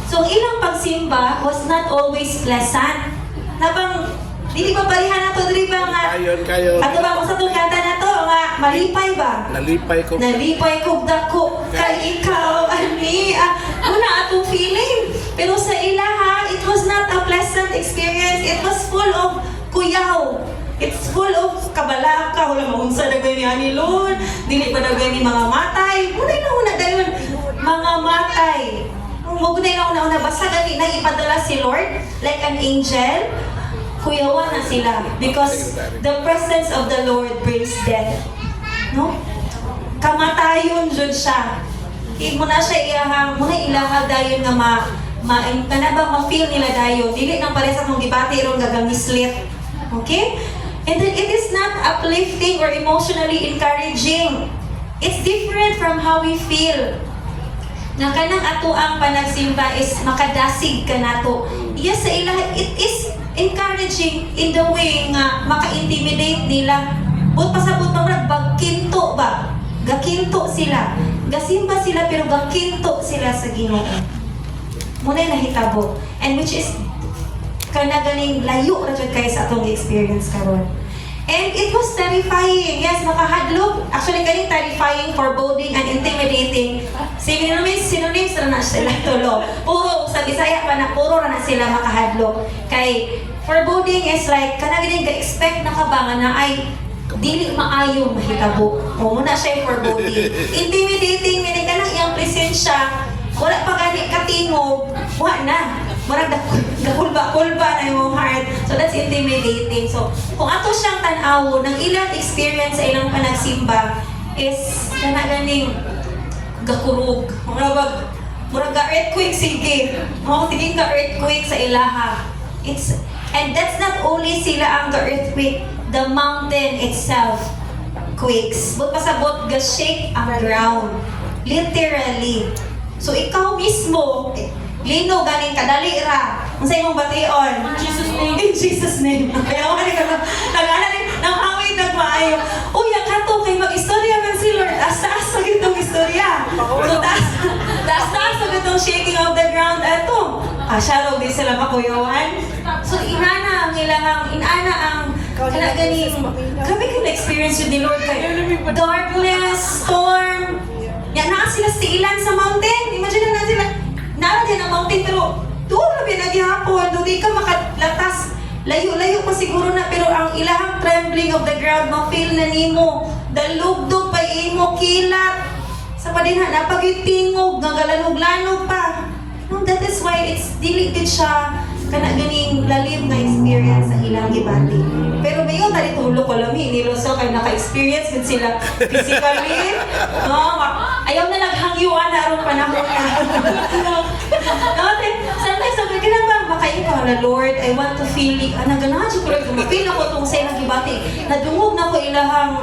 So, ang ilang pagsimba was not always pleasant. Nabang, di ba parihan na to, diri ba nga? Kayon. Ato ba kung sa itong kanta na to, nga, malipay ba? Nalipay ko. Nalipay kog dako kay ikaw ani una atong feeling, pero sa ilaha it was not a pleasant experience. It was full of kuyaw. It's full of kabalaka, wala maunsa dagay ni ani Lord, dili pa dagay ni mga matay. Una dayon mga matay. Mo gunay na una basta gani na ipadala si Lord like an angel. Kuyawan na sila because the presence of the Lord brings death. No? Kamatayon jud siya. Mo na siya iyahang, muna ilahag dayon nga ma-feel nila dayon. Dili nang pare sa kong gibati ron gagang mislit. Okay? And then it is not uplifting or emotionally encouraging. It's different from how we feel. Nga kanang ato ang panagsimba is makadasig ka nato. Yes, sa ilaha, it is encouraging in the way nga maka-intimidate nila. But pasabot pa bagkinto ba? Gakinto sila. Gasimba sila pero gakinto sila sa Ginoo. Muna nahitabo. And which is kana ganing layo ra jud kay sa atong experience karon. And it was terrifying. Yes, makahadlok. Actually, ganing terrifying, foreboding, and intimidating. Synonyms na sila tulo. Puro, sa Bisaya pa na, puro na sila makahadlok. Kay, foreboding is like, kana ganing ga-expect na kabangan na ay dili maayong mahitabo. O, muna siya yung foreboding. Intimidating, ganing kanang iyang presensya, wala pa gani katingog, wala na. Marag gakulba-kulba na yung heart. So that's intimidating. So kung ato siyang tanawo ng ilang experience sa ilang panagsimba is kana ganing gakurog. Murag ga-earthquake sige. Tiging ka-earthquake sa ilaha. And that's not only sila ang ga-earthquake, the mountain itself quakes. But pasabot ga-shake ang ground. Literally. So ikaw mismo, lino galing kadali ra. Ang sa imong bation. In Jesus name. Kaya ako nang hawig nagmaayo. Uy, ang kato kay mag-istorya man si Lord. Taas-taas sa gitong istorya. So taas-taas sa gitong shaking of the ground. Eto. Siya din sila makuyawan. So inana ang kana ganing grabe ko na-experience yun ni Lord kay darkness, storm. Yan na sila sa ilan sa mountain. Imagine na sila nara din ang mountain pero doon na binagihapon, doon di ka makalatas. Layo-layo pa siguro na pero ang ilahang trembling of the ground, ma-feel na nimo. Dalugdog pa imo kilat. Sa padinha, napagitingog, nagalanog-lanog pa. No, that is why it's delicate siya kana ganing lalim na experience sa ilang gibati. Pero mayon tali tulo ko lami ni Rosa kay naka-experience gud sila physically. No, ayaw na naghangyuan na aron panahon na. No, sometimes sabi ka na ba, makaikaw na Lord, I want to feel it. Naganahan siya ko lang, mapil ako itong sa ilang gibati. Nadungog na ko ilahang,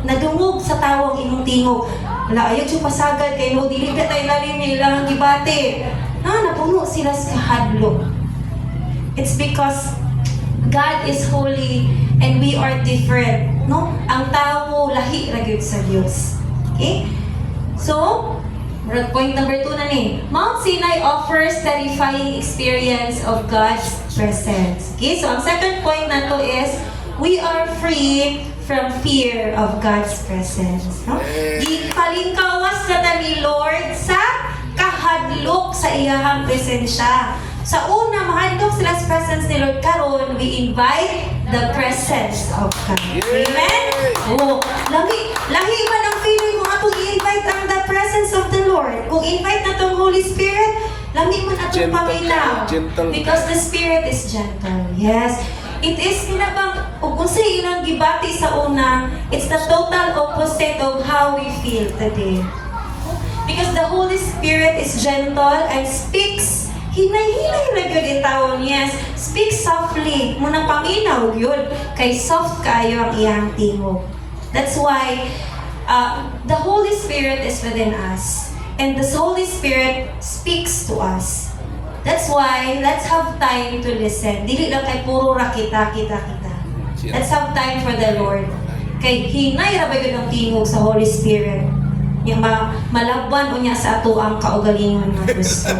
nadungog sa tawang imong tingog. Wala, ayaw siya pasagad kay no, dili ka tayo lalim ni ilahang gibati. Napuno sila sa hadlok. It's because God is holy and we are different. No? Ang tao, lahi ra gyud sa Dios. Okay? So, point number 2 na ni. Mount Sinai offers terrifying experience of God's presence. Okay? So, ang second point na to is, we are free from fear of God's presence. No? Gipalingkawas na ta ni Lord sa kahadlok sa iyahang presensya. Sa una, mahadlok sila sa presence ni Lord. Karon, we invite the presence of God. Amen? Oh, lahi man ang feeling mo atong i-invite ang the presence of the Lord. Kung invite na itong Holy Spirit, lahi man atong paminaw. Because the Spirit is gentle. Yes. It is kinabang, kung sa ilang gibati sa una, it's the total opposite of how we feel today. Because the Holy Spirit is gentle and speaks hinay-hinay na yun itawon, yes. Speak softly. Munang paminaw yun. Kay soft kayo ang iyang tingog. That's why the Holy Spirit is within us. And the Holy Spirit speaks to us. That's why, let's have time to listen. Dili lang kay puro ra kita. Let's have time for the Lord. Kay hinay ra ba yun ang tingog sa Holy Spirit. Yung malabwan o niya sa ato ang kaugalingon ng gusto.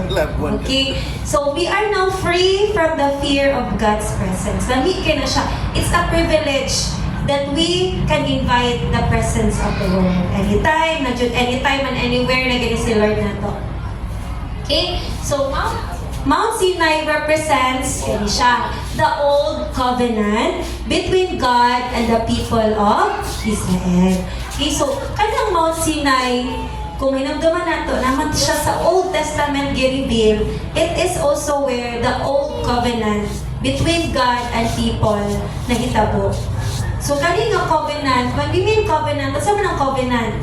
Okay? So, we are now free from the fear of God's presence. Lahi ka na siya. It's a privilege that we can invite the presence of the Lord. Anytime and anywhere na ganyan si Lord na to. Okay? So, Mount Sinai represents siya, the old covenant between God and the people of Israel. Okay, so kanang Mount Sinai, kung hinamdaman nato, naman siya sa Old Testament gi-reveal, it is also where the old covenant between God and people nahitabo. So kaning nga covenant, when we mean covenant, ano man ang covenant?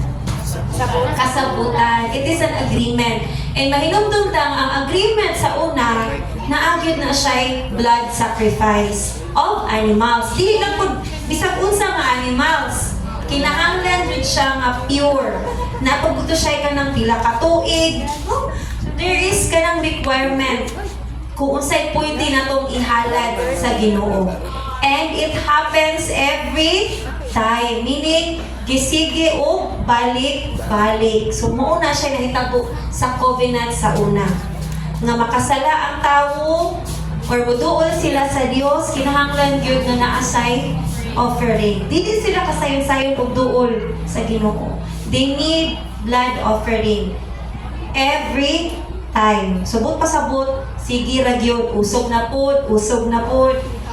Kasabutan. It is an agreement. And mahinumdumdang ang agreement sa una, naagyod na siya'y blood sacrifice of animals. Dili lang po, bisag unsa nga animals. Kinahanglan rin siya nga pure. Napagbuto siya ka ng pila katuig. No? There is ka ng requirement kung unsay pwede na itong ihalad sa Ginoo. And it happens every time. Meaning, gisige o balik-balik. So, mauna siya nahitabo sa covenant sa una. Nga makasala ang tao or buduol sila sa Dios, kinahanglan yun na naasay offering. Dili sila kasayon-sayon og duol sa Ginoo. They need blood offering every time. Subot pasabot, sige ra gyud, usog na pud.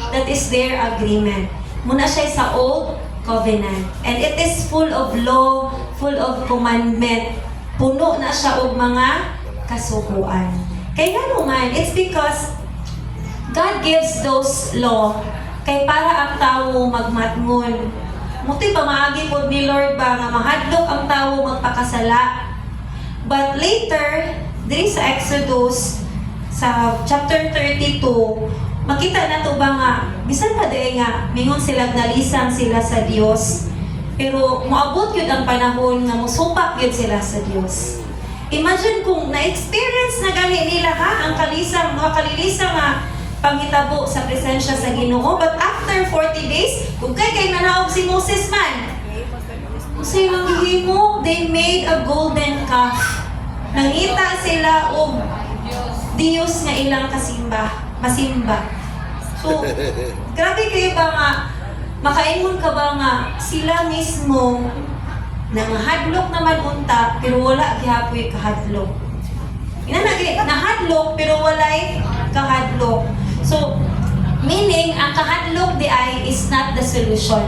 That is their agreement. Muna siya sa old covenant. And it is full of law, full of commandment. Puno na siya og mga kasukuan. Kaya nga naman, it's because God gives those law kay para ang tao magmatngon. Muti pa maagi po ni Lord ba nga mahadlok ang tao magpakasala. But later, diri sa Exodus, sa chapter 32, makita na to ba nga, bisan pa dahil nga, mingon sila, nalisang sila sa Dios. Pero moabot yun ang panahon nga musupak yun sila sa Dios. Imagine kung na-experience na gani nila ang kalisang, mga kalilisang panghitabo sa presensya sa Ginoo. But after 40 days, kung kay nanaog si Moses man, kasi lang hihimo, they made a golden calf. Nangita sila og Diyos nga ilang masimba. So, grabe kayo ba nga, makaingon ka ba nga, sila mismo, nangahadlok naman unta, pero wala gihapoy kahadlok. Nahadlok, pero walay kahadlok. So, meaning, ang kahadlok di ay is not the solution.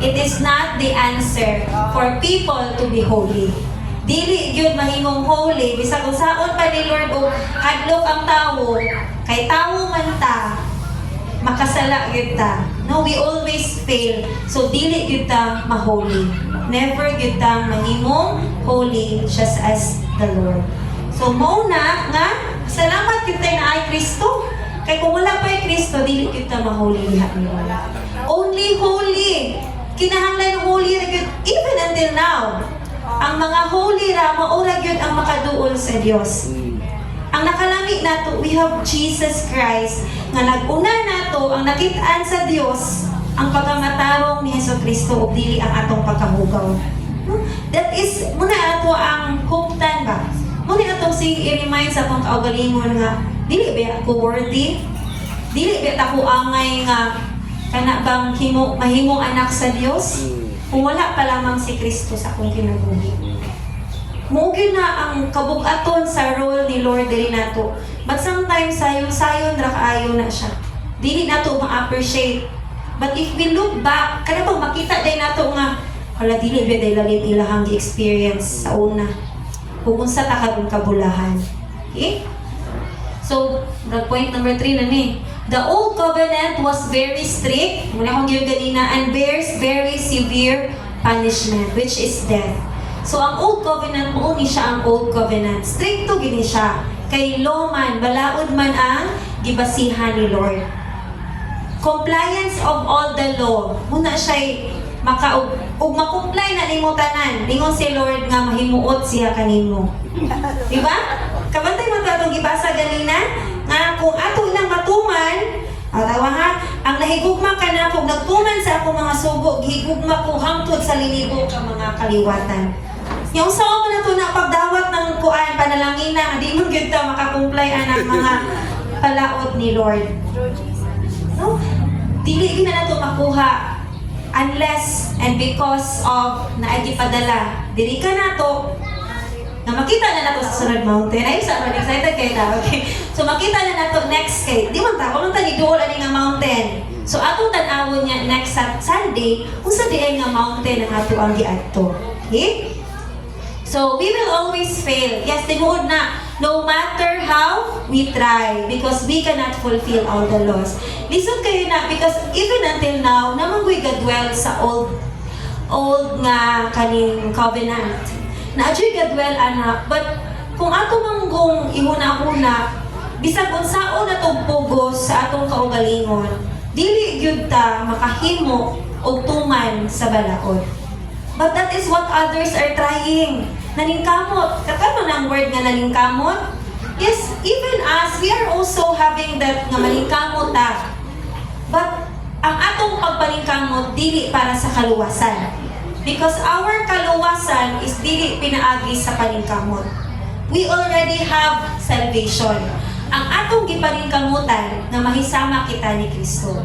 It is not the answer for people to be holy. Dili yun mahimong holy. Bisa kung saon pa ni Lord o hadlok ang tao, kay tao man ta, makasala yun ta. No, we always fail. So, dili yun ta ma-holy. Never yun ta mahimong holy just as the Lord. So mauna nga salamat kita na ay Kristo. Kay kung wala pa ay Kristo, dili kita mahuli lihat niyo. Only holy. Kinahanglan holy ra gyud even until now. Ang mga holy ra maura gyud ang makaduol sa Dios. Ang nakalami nato, we have Jesus Christ nga nag-una nato ang nakit-an sa Dios ang pagkamatarong ni Jesucristo ug dili ang atong pagkahugaw. That is muna ato ang huptan ba. Muna atong sige i-remind sa atong kaugalingon nga dili ba ako worthy? Dili ba ako angay nga kana bang mahimong anak sa Dios? Kung wala pa lamang si Kristo sa akong kinabuhi. Mugi na ang kabug-aton sa role ni Lord dili nato. But sometimes sayon ra kaayo na siya. Dili nato ma-appreciate. But if we look back, kada bang makita day nato nga wala dili ba day lalim ilahang experience sa una. Kung unsa ta kadung kabulahan. Okay? So, the point number 3 na ni. The old covenant was very strict, muna akong giyon ganina, and bears very severe punishment, which is death. So, ang old covenant, mo ni siya ang old covenant. Stricto gini siya. Kay law man, balaod man ang gibasihan ni Lord. Compliance of all the law. Muna siya'y ug makumply na nimo tanan. Lingon si Lord nga mahimuot siya kanimo. Diba? Kabantay mo itong gibasa ganina, nga kung ato ilang matuman, tawa ha, ang nahigugma ka na, kung nagtuman sa akong mga sugo, higugma ko hangtod sa linibo ka mga kaliwatan. Yung sa mo na ito na pagdawat ng kuan, panalangin na, di mo gyud ta makakumplay ang mga palaot ni Lord. No? Dili na nato makuha unless and because of naaigipadala. Dili ka nato na makita na nato sa sunod mountain. Ayun sa mga excited kayo ta. Okay. So makita na nato next kay. Di man ta, kung ta ni duol ani nga mountain. So atong tan-awon niya next Sunday, kung sa diay nga mountain ang ato ang giadto. Okay? So we will always fail. Yes, tinuod na. No matter how we try, because we cannot fulfill all the laws. Listen kayo na, because even until now, naman ko'y gadwell sa old nga kaning covenant. Na-adyo'y gadwell, anak. But kung ato manggong ihuna-huna, bisag unsaon na itong pugos sa atong kaugalingon, dili gyud ta makahimo og tuman sa balaod. But that is what others are trying. Naningkamot. Katano na ang word nga naningkamot? Yes, even us, we are also having that nga maningkamot ta. But ang atong pagpaningkamot dili para sa kaluwasan. Because our kaluwasan is dili pinaagi sa paningkamot. We already have salvation. Ang atong gipaningkamutan na mahisama kita ni Kristo.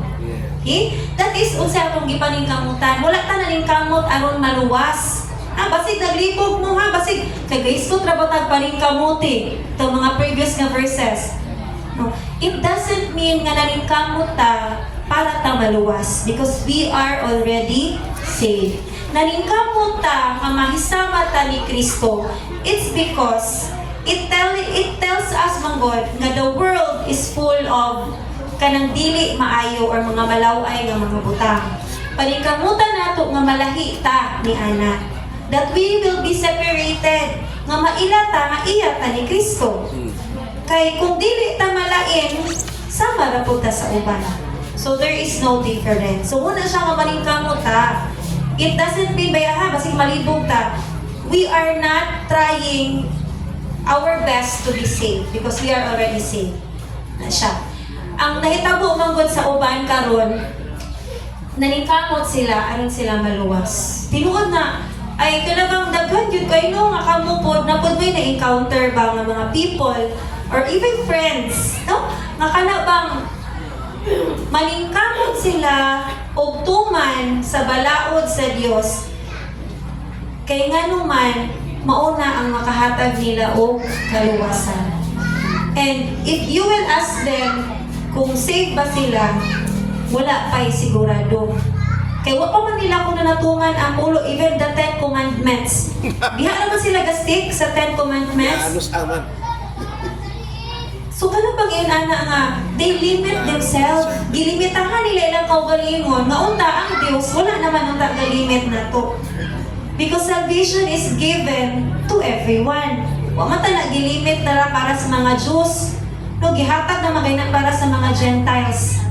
Okay? That is unsa atong gipaningkamutan. Wala ta naningkamot aron maluwas. Basig naglibog mo ha, basig kay Kristo trabatag paningkamuti. Ito mga previous nga verses. No, it doesn't mean nga naningkamot ta para ta maluwas because we are already saved. Naningkamot ta nga mahisama ta ni Kristo. It's because it tells us manggod nga the world is full of kanang dili maayo or mga malaway nga mga butang. Paningkamutan nato nga malahi ta ni ana. That we will be separated nga mailata nga iya ta ni Kristo. Kay kung dili ta malain, sama ra pud ta sa uban. So there is no difference. So una siya nga maningkamot ta. It doesn't mean bayaha basig malibog ta. We are not trying our best to be saved because we are already saved. Na siya. Ang nahitabo manggod sa uban karon, naningkamot sila aron sila maluwas. Tinuod na ay kanabang daghan yun kayo no nga kamupod na pod may na-encounter ba nga mga people or even friends no nga kanabang malingkamot sila og tuman sa balaod sa Dios kay nganuman mauna ang makahatag nila og kaluwasan. And if you will ask them kung safe ba sila, wala pa'y sigurado. Kaya wa pa man nila kung natutungan ang ulo, even the 10 commandments. Diha naman sila gastik sa 10 commandments. Anos aman. So kano pag yun ana nga, they limit themselves. Gilimitahan nila ilang kaugalingon. Nga unta ang Diyos, wala naman unta galimit na to. Because salvation is given to everyone. Wa man ta na gilimit na para sa mga Jews. No, gihatag na magayna para sa mga Gentiles.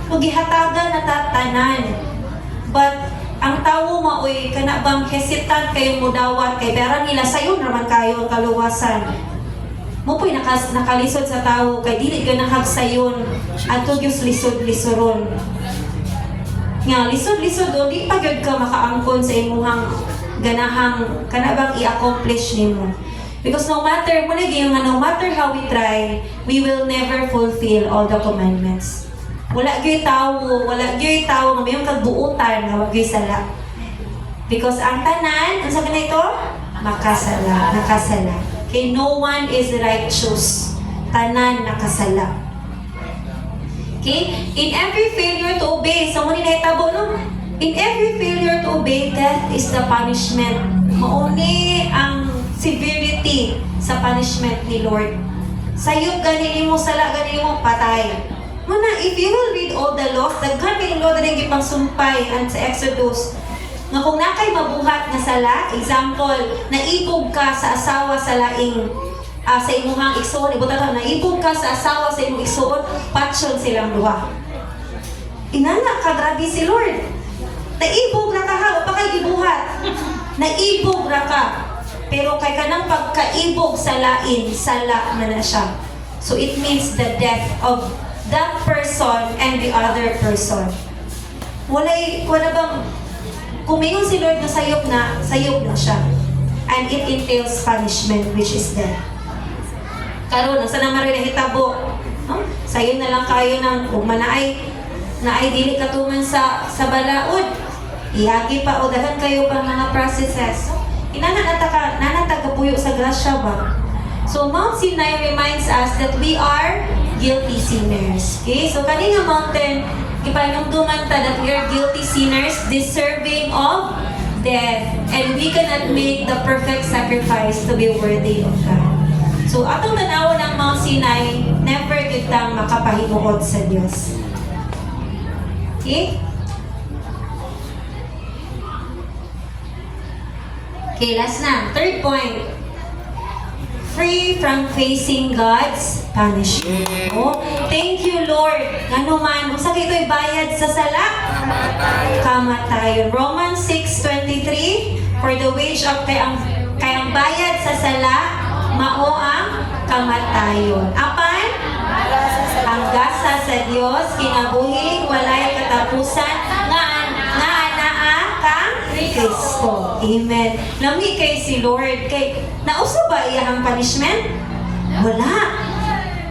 No, gihatagan na tatanan. But ang tawo maoy kana bang hesitant kayo mudawat kay pero nila sayon raman kayo ang kaluwasan. Mo po'y nakalisod sa tawo kay dili ka nakagsayon adto gyud lisod-lisoron. Nga lisod-lisod o di pa gyud ka makaangkon sa imuhang ganahang kana bang i-accomplish nimo. Because no matter no matter how we try, we will never fulfill all the commandments. Wala gyud tawo nga mayong kagbuutan nga wag gyud sala. Because ang tanan, unsa ganito ito? Nakasala. Okay, no one is righteous. Tanan nakasala. Okay? In every failure to obey, sa muna naitabo no? In every failure to obey, death is the punishment. Mauni ang severity sa punishment ni Lord. Sayop ganili mo, sala ganili mo, patay. Muna, if you will read all the laws, daghan kay Lord rin gipang sumpay and sa Exodus, nga kung nakay mabuhat nga sala, example, naibog ka sa asawa sa laing sa imuhang igsoon, ibutan naibog ka sa asawa sa imong igsoon, patsyon silang duha. Inana ka, grabe si Lord. Naibog na ka ha, o pa kay gibuhat. Naibog na ka. Pero kay kanang pagkaibog sa lain, sala na siya. So it means the death of that person and the other person. Wala bang, kumingon si Lord na sayop na siya. And it entails punishment, which is death. Karon, nasa naman rin nahitabo. No? Sayo na lang kayo ng, kung manaay dili katuman sa balaod. Iagi pa o dahan kayo pang mga processes. Nanatagapuyo sa grasya ba? So Mount Sinai reminds us that we are guilty sinners. Okay? So kanina mountain, ipanumduman ta that we are guilty sinners deserving of death. And we cannot make the perfect sacrifice to be worthy of God. So atong tanaw ng Mount Sinai, never kitang makapahimuot sa Diyos. Okay? Okay, last na. Third point. Free from facing God's punishment. Oh, thank you, Lord. Ano man, kung sa ito'y bayad sa sala, kamatayon. Romans 6:23, for the wage of kayang bayad sa sala, mao ang kamatayon. Apan, ang gasa sa Dios, kinabuhi, walay katapusan, nga anaa kang Kristo. Amen. Lami kay si Lord. Kay, nauso ba iyahang punishment? Wala.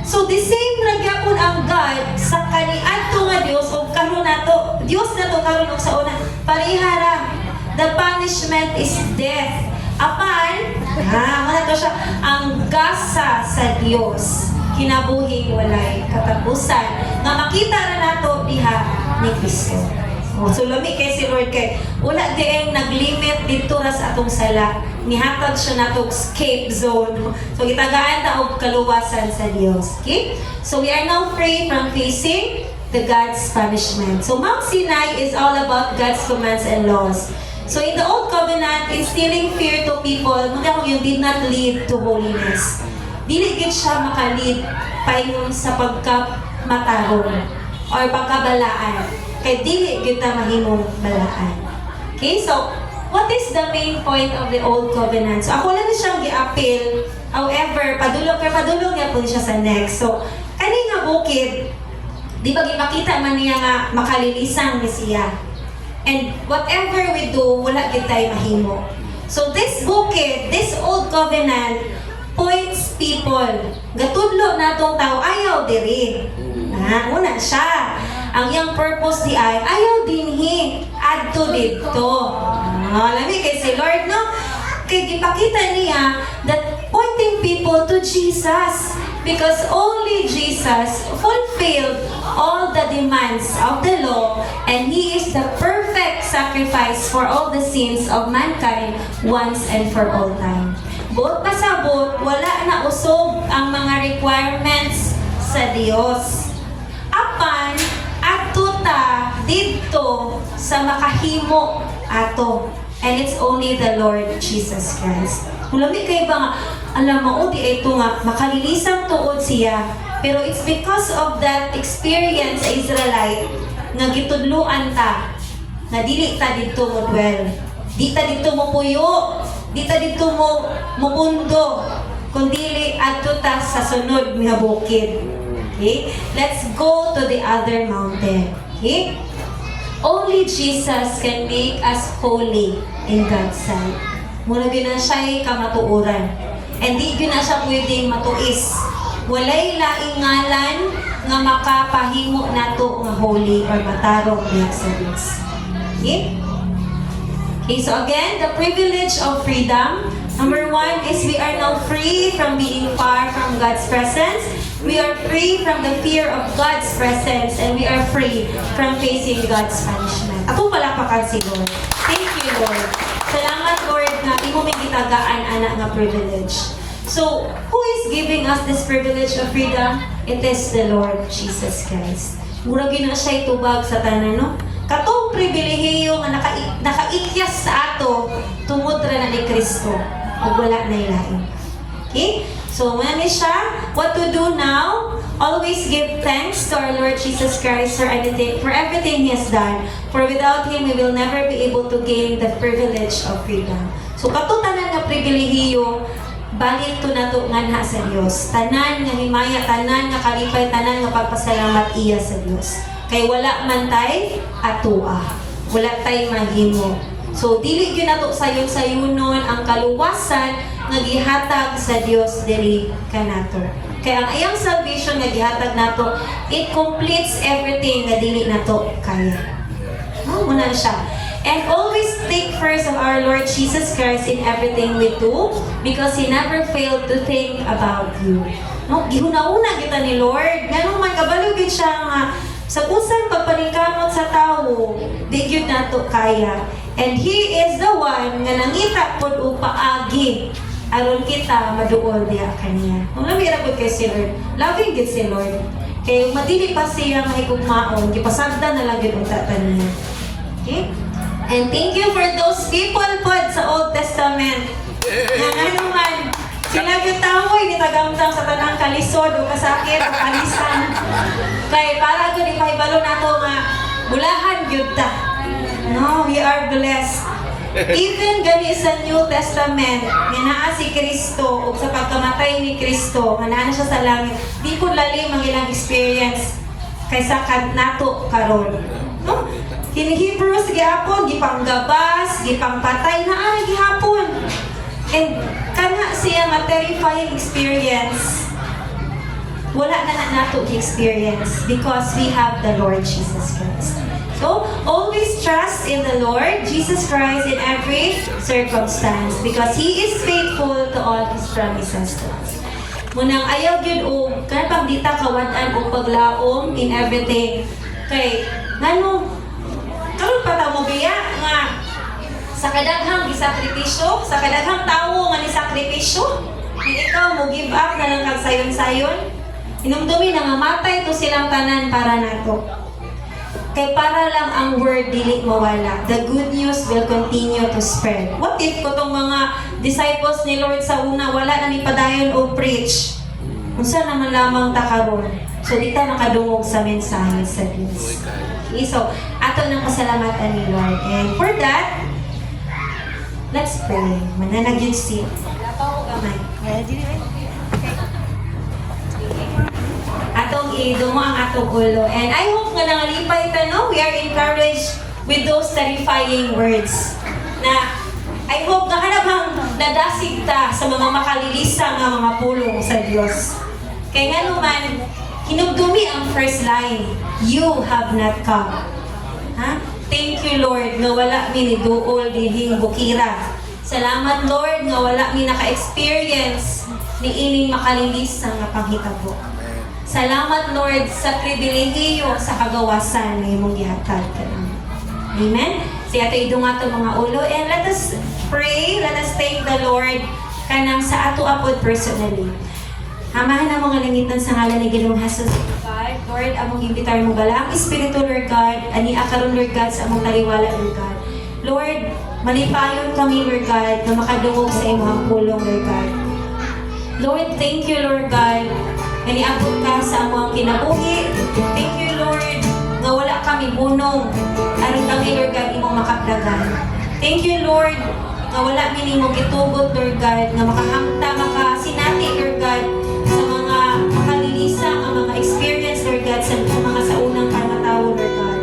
So, the same nagyapon ang God sa kaniadto nga Dios o karon nato. Dios na to karon og sa una. Parihara. The punishment is death. Apan, mana to siya, ang gasa sa Dios. Kinabuhi walay katapusan. Nga makita ra nato diha ni Kristo. So lami kay si Lord kay wala dieng naglimit dito ra sa atong sala. Nihatag siya natong escape zone. So gitagaan ta og kaluwasan sa Dios. Okay? So we are now free from facing the God's punishment. So Mount Sinai is all about God's commands and laws. So in the Old Covenant, instilling fear to people, mga yung did not lead to holiness. Dili gid siya makalid paingon sa pagkamatahon or pagkabalaan. Kay dili kita mahimong balaan. Okay, so what is the main point of the Old Covenant? So ako lang siyang gi-appeal. However, padulong niya po siya sa next. So kani nga bukid, di ba gipakita man niya nga makalilisang ni siya. And whatever we do, wala kitay mahimo. So this bukid, this Old Covenant points people. Gatudlo natong tao ayaw diri. Una siya. Ang iyang purpose di ay, ayaw dinhi, adto dito. Lami kay si Lord, no? Kay gipakita niya that pointing people to Jesus. Because only Jesus fulfilled all the demands of the law and He is the perfect sacrifice for all the sins of mankind once and for all time. Buot pasabot, wala na usog ang mga requirements sa Dios. Apan, ato ta dito sa makahimo ato. And it's only the Lord Jesus Christ. Mulami kay ba nga, alam mo, di ito nga, makalilisang tuod siya. Pero it's because of that experience sa Israelite, nga gitudluan ta, na dili ta dito mo dwell. Di ta dito mo puyo, di ta dito mo mundo, kundi adto ta sa sunod nga bukid. Okay? Let's go to the other mountain. Okay? Only Jesus can make us holy in God's sight. Muna na siya'y kamatuoran. And di na siya pwedeng matuis. Walay laing ngalan nga makapahimo nato nga holy or matarong niya sa Diyos. Okay? Okay, so again, the privilege of freedom. Number 1 is we are now free from being far from God's presence. We are free from the fear of God's presence, and we are free from facing God's punishment. Ako palapakan si Lord. Thank you, Lord. Salamat, Lord, na imo may gitagaan anak nga privilege. So, who is giving us this privilege of freedom? It is the Lord Jesus Christ. Mura gina siya itubag sa tanan, no? Katong pribilehiyo nga nakaikyas sa ato, tungod ra na ni Kristo. Ug wala na ilain. Okay? So, muna siya, what to do now? Always give thanks to our Lord Jesus Christ for everything He has done. For without Him, we will never be able to gain the privilege of freedom. So, katutanan nga pribilehiyo, balik to na to nga sa Diyos. Tanan nga himaya, tanan nga kalipay, tanan nga pagpasalamat iya sa Diyos. Kay wala man tay atua. Wala tay mahimo. So, dili gyud nato sayon-sayonon ang kaluwasan nga gihatag sa Dios diri kanato. Kaya ang ayang salvation nga gihatag nato, it completes everything nga dili nato kaya. Muna siya. And always think first of our Lord Jesus Christ in everything we do, because He never failed to think about you. No, gihuna-una kita ni Lord. Ganun man kabalo gid siya nga sa kusang pagpaningkamot sa tao, di gyud nato kaya. And He is the one nga nangita pod og paagi aron kita maduol diha kaniya. Kung lamira pod kay si Lord, loving gid si Lord. Kay madili pa siya mahigugmaon, gipasagdan na lang gyud ang tatan niya. Okay? And thank you for those people pod sa Old Testament. Nga ano man, sila yung tawoy ni tagamtang sa tanang kalisod o kasakit o kalisan. Kaya para ito ni pahibalo na ito nga bulahan gyud ta. No, we are blessed. Even gani sa New Testament, nga naa si Kristo o sa pagkamatay ni Kristo, nga naa siya sa langit, di po lalim ang ilang experience kaysa nato karon. No? Kini Hebrews gihapon, gipanggabas, gipangpatay na ay gihapon. And kana siya ma-terrifying experience. Wala na nato experience because we have the Lord Jesus Christ. So, always trust in the Lord Jesus Christ in every circumstance because He is faithful to all His promises to us. Munang ayaw yun o, kaya pag di ta kawadan o paglaom in everything. Kay, ngano, karon pa ta mo biya nga sa kadaghang gisakripisyo, sa kadaghang tawo nga ni sakripisyo, ikaw mo give up na lang kag sayon-sayon. Inumdumi na nga matay to silang tanan para nato. Kay para lang ang word dili mawala. The good news will continue to spread. What if kutong mga disciples ni Lord sa una wala na ni padayon o preach? Unsa naman lamang ta karon? So di ta nakadungog sa mensahe sa Diyos. Okay, so ato nang pasalamatan ni Lord. And for that, let's pray. Mananag yun siya. Lapaw ko gamay. Atong idungo ang atong ulo. And I hope nga nangalipay ta, no? We are encouraged with those terrifying words. Na I hope nga kanabang dadasig ta sa mga makalilisa nga mga pulong sa Diyos. Kaya nga naman, hinugdumi ang first line, you have not come. Ha? Thank you, Lord, nga wala mi ni duol dihing bukira. Salamat, Lord, nga wala mi naka-experience ni ining makalilisa nga panghitabo. Salamat, Lord, sa pribilehiyo sa kagawasan na imong gihatag kanimo. Amen? Siya ito idong ato mga ulo. And let us pray, let us thank the Lord kanang sa ato apod personally. Hamahan na mga langitan sa ngalan ni Ginoong Jesus. God, Lord, among imbitar mo galang Espiritu, Lord God, ani akaron, Lord God, sa among taliwala, Lord God. Lord, Malipayon kami, Lord God, na makadungog sa imong pulong, Lord God. Lord, thank you, Lord God, na niabot ka sa among kinabuhi. Thank you, Lord, nga wala kami bunong. Aron kami, Lord God, imong makapdagan. Thank you, Lord, nga wala minimong gitugot, Lord God, nga makahamta, makasinati, Lord God, sa mga makalilisang, ang mga experience, Lord God, sa mga sa unang kamatawo, Lord God.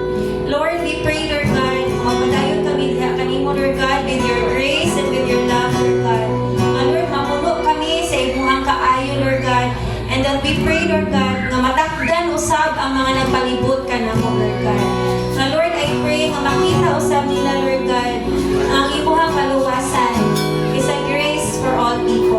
Lord, we pray, Lord God, mapadayon kami diha kanimo, Lord God, with your grace and with your love, Lord God. Nga, Lord, mapuno kami sa imuhang kaayo, Lord God, and that we pray, Lord God, nga matakdan usab ang mga nagpalibot ka na mo, Lord God. Nga, Lord, I pray nga makita usab nila, Lord God, ang imuhang kaluwasan is a grace for all people.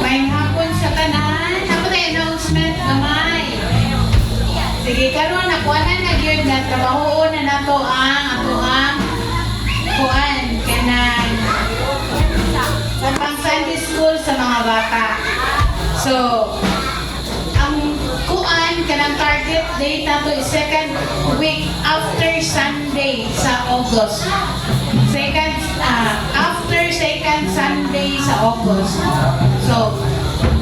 May hapon sa tanan. Ako na announcement gamay. Sige, karon nakuhanan na gyud na trabaho na nato ang ato ang kuan kanang pang Sunday school sa mga bata. So, ang kuan kanang target date nato is second week after Sunday sa August. After second Sunday sa August. So,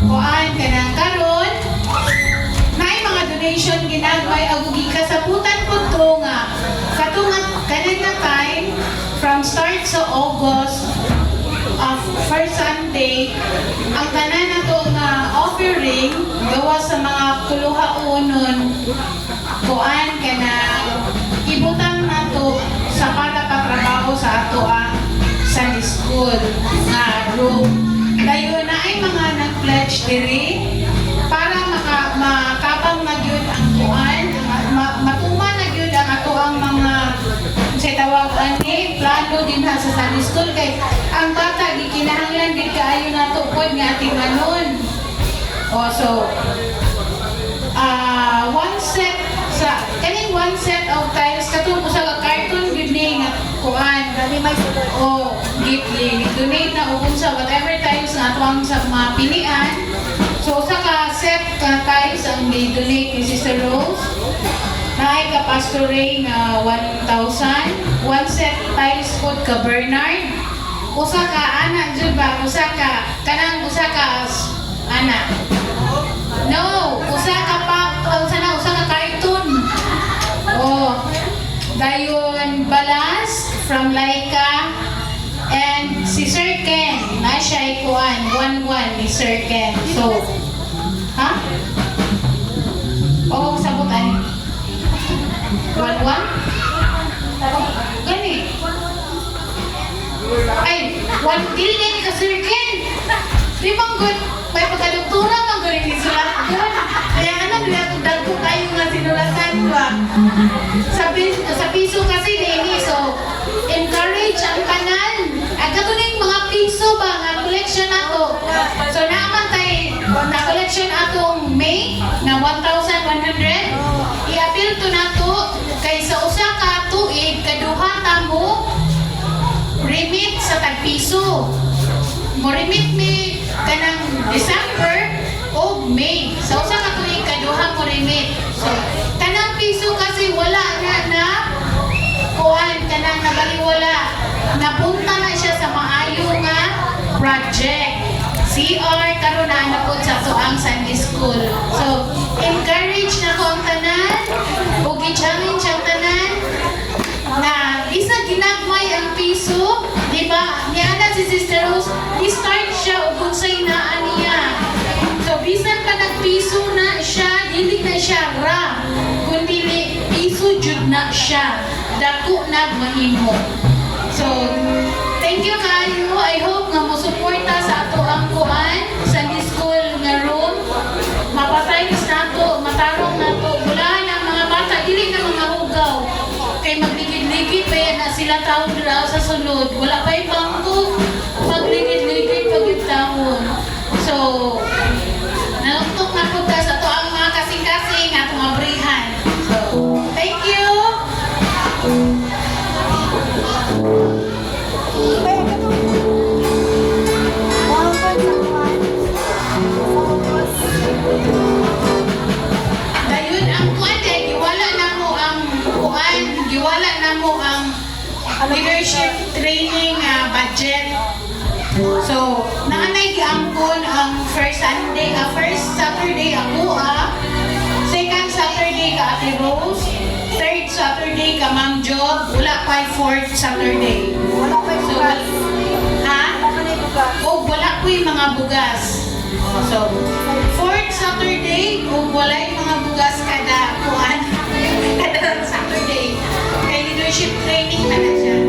kuan kanang karon may mga donation ginagmay agugi kasaputan pud to nga katungat kanang na time from start sa August of first Sunday ang tanan nato nga offering gawa sa mga kuluhaunon kuan kanang ibutang nato sa para patrabaho sa ato ang Sunday school nga room. Dayon na ay mga nag-pledge diri para makabang na gyud ang kuan, matuman na gyud ang ato ang mga sa tawagan ni plano din ha sa Sunday school kay ang bata gikinahanglan gid kaayo nato pod nga ating anon. So one set of tiles katong usa ka carton gid ni nga kuan donate na ug unsa whatever tiles nga ato ang sa mga pilian. So usa ka set ka tiles ang gi-donate ni Sister Rose. Naay ka Pastor Ray nga 1,000. One set tiles pod ka Bernard. Usa ka ana jud ba usa ka ana. No, usa ka carton. Dayon Balas from Laika and si Sir Ken na siya kuan 1-1 ni Sir Ken. So, sabutan 1-1? Gani. Ay, dili din ka Sir Ken. Di bang good? May pagkadoktura man galing ni sulat doon. Kaya dagko kayo nga sinulatan ba? Sa piso kasi dini, so encourage ang kanan. Katuning mga piso ba nga collection nato. So naman tayo na collection atong May na 1,100. I-appeal to nato kay sa usa ka tuig kaduha ta mo remit sa tagpiso. Mo remit mi kanang December o May. Sa usa ka tuig kaduha mo remit. So kanang piso kasi wala na kuan kanang nabaliwala. Napunta na siya sa maayo nga project. CR karon na napod sa tuang Sunday School. So encourage na ko ang tanan ug i-challenge ang tanan na isa ginagmay ang piso, di ba? Niana si Sister Rose, i-start siya ug unsay naa niya. So bisan pa nagpiso na siya, dili na siya ra, kundi piso jud na siya. Dako na mahimo. So thank you kayo. I hope nga mo suporta sa ato ang kuan Sunday School nga room. Mapatayos nato, matarong nato. Wala na mga bata, dili na mga hugaw. Kay magligid-ligid pa yan na sila taon dira sa sunod. Wala pa yung pang Saturday, first Saturday ako second Saturday ka Ate Rose, third Saturday ka Ma'am Job, wala pa yung fourth Saturday. Wala pa yung So, bukas. ha? Wala pa na yung bukas. Wala ko yung mga bugas. So, fourth Saturday, wala yung mga bugas kada Saturday. Kay leadership training na siya.